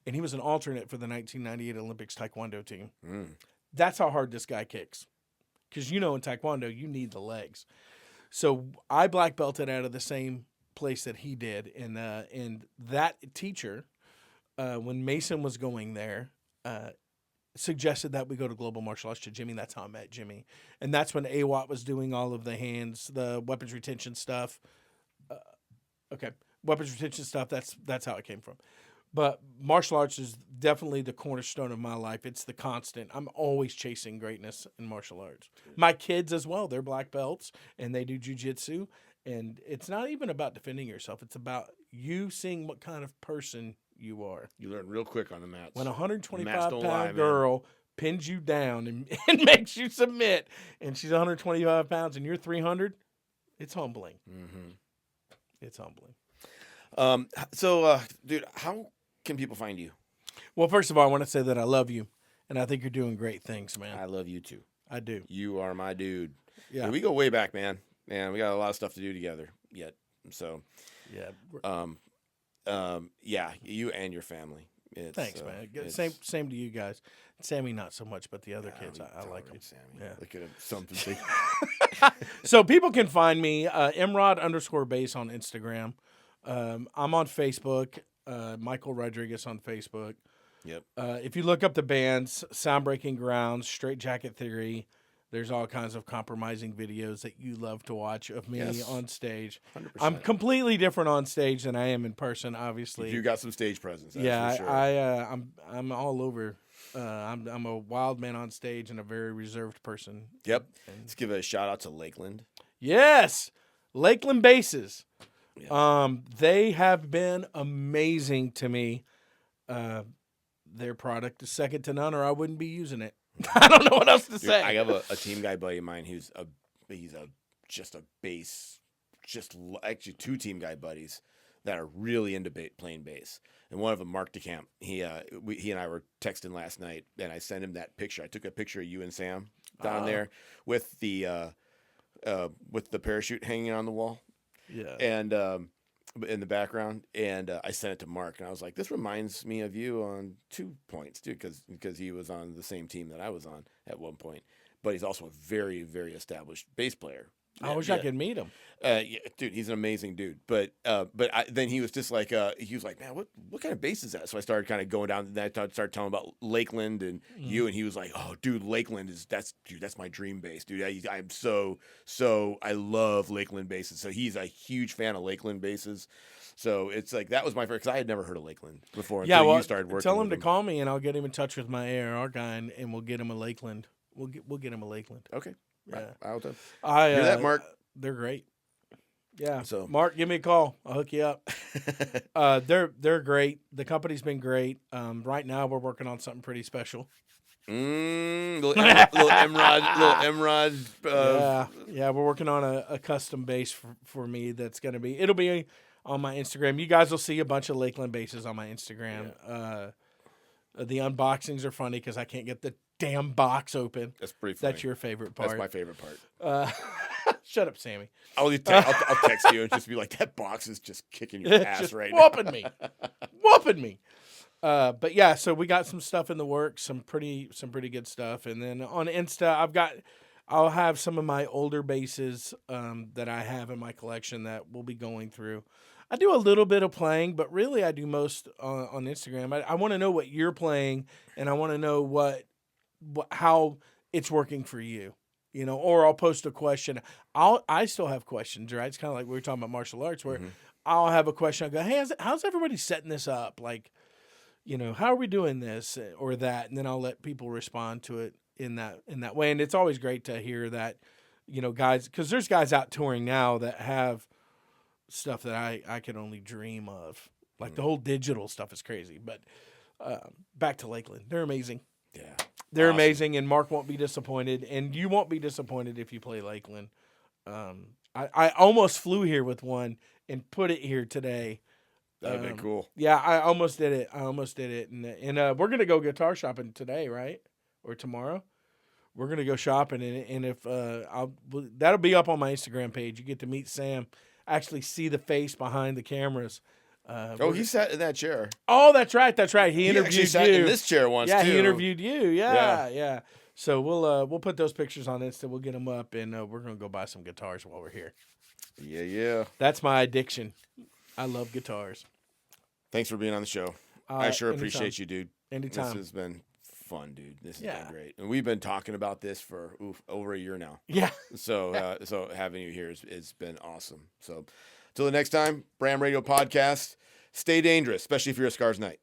And he was an alternate for the 1998 Olympics Taekwondo team. That's how hard this guy kicks. Because in Taekwondo, you need the legs. So I black belted out of the same place that he did. And that teacher, when Mason was going there, suggested that we go to Global Martial Arts to Jimmy. That's how I met Jimmy. And that's when AWAT was doing all of the hands, the weapons retention stuff. Weapons retention stuff, that's how it came from. But martial arts is definitely the cornerstone of my life. It's the constant. I'm always chasing greatness in martial arts. My kids as well, they're black belts, and they do jiu-jitsu. And it's not even about defending yourself. It's about you seeing what kind of person you are. You learn real quick on the mats. When a 125-pound girl pins you down and makes you submit, and she's 125 pounds and you're 300, it's humbling. Mm-hmm. It's humbling. Dude, how can people find you? Well, first of all, I want to say that I love you, and I think you're doing great things, man. I love you too. I do. You are my dude. Yeah. Dude, we go way back, man. And we got a lot of stuff to do together yet. So, yeah, you and your family. Thanks, man. Same to you guys. Sammy, not so much, but the other kids, I like them. Sammy. Yeah. Look at him. Something. So people can find me, MROD_base on Instagram. I'm on Facebook, Michael Rodriguez on Facebook. Yep. If you look up the bands, Sound Breaking Grounds, Straight Jacket Theory, there's all kinds of compromising videos that you love to watch of me on stage. 100%. I'm completely different on stage than I am in person, obviously. You got some stage presence. That's for sure. I'm all over. I'm a wild man on stage and a very reserved person. Yep. Let's give a shout out to Lakeland. Yes, Lakeland Bases. Yeah. They have been amazing to me. Their product is second to none, or I wouldn't be using it. I don't know what else to say. I have a team guy buddy of mine who's actually two team guy buddies that are really into playing bass. And one of them, Mark DeCamp, he and I were texting last night, and I sent him that picture. I took a picture of you and Sam down there with the parachute hanging on the wall. Yeah. And in the background, and I sent it to Mark, and I was like, "This reminds me of you on 2 points, dude, because he was on the same team that I was on at one point, but he's also a very, very established bass player." I wish I could meet him. Yeah, dude, he's an amazing dude. But then he was just like, he was like, "Man, what kind of bass is that?" So I started kind of going down, and I started telling him about Lakeland and you, and he was like, "Oh, dude, Lakeland that's my dream bass, dude. I'm so I love Lakeland basses." So he's a huge fan of Lakeland basses. So it's like that was my first, because I had never heard of Lakeland before until you started working. Tell him to call me, and I'll get him in touch with my ARR guy, and we'll get him a Lakeland. We'll get him a Lakeland. Okay. Yeah. I'll hear that, Mark. They're great. Yeah. So Mark, give me a call. I'll hook you up. They're great. The company's been great. Right now we're working on something pretty special. Little MROD. Yeah, we're working on a custom bass for me that's gonna be. It'll be on my Instagram. You guys will see a bunch of Lakeland basses on my Instagram. The unboxings are funny because I can't get the damn box open. That's pretty funny. That's your favorite part. That's my favorite part. Shut up, Sammy. I'll text you and just be like, that box is just kicking your ass Just right whooping now. me. Whooping me. But yeah, so we got some stuff in the works, some pretty good stuff. And then on Insta, I'll have some of my older basses that I have in my collection that we'll be going through. I do a little bit of playing, but really I do most on Instagram. I want to know what you're playing, and I want to know how it's working for you. Or I'll post a question. I still have questions, right? It's kind of like we were talking about martial arts, where I'll have a question. I go, hey, how's everybody setting this up? Like, how are we doing this or that? And then I'll let people respond to it in that way. And it's always great to hear that, guys, because there's guys out touring now that have stuff that I could only dream of. Like the whole digital stuff is crazy. But back to Lakeland, they're amazing. Yeah. They're amazing, and Mark won't be disappointed, and you won't be disappointed if you play Lakeland. I almost flew here with one and put it here today. That'd be cool. Yeah, I almost did it. And we're gonna go guitar shopping today, right? Or tomorrow. We're gonna go shopping, and if that'll be up on my Instagram page. You get to meet Sam, actually see the face behind the cameras. He sat in that chair. Oh, that's right. He interviewed actually sat you in this chair once too. Yeah, he interviewed you. Yeah. So we'll put those pictures on Insta. We'll get them up, and we're gonna go buy some guitars while we're here. Yeah. That's my addiction. I love guitars. Thanks for being on the show. I sure anytime. appreciate you, dude. Anytime. This has been fun, dude. This has been great, and we've been talking about this for over a year now. Yeah. So having you here has been awesome. So till the next time, BramRadio podcast. Stay dangerous, especially if you're a Scars Knight.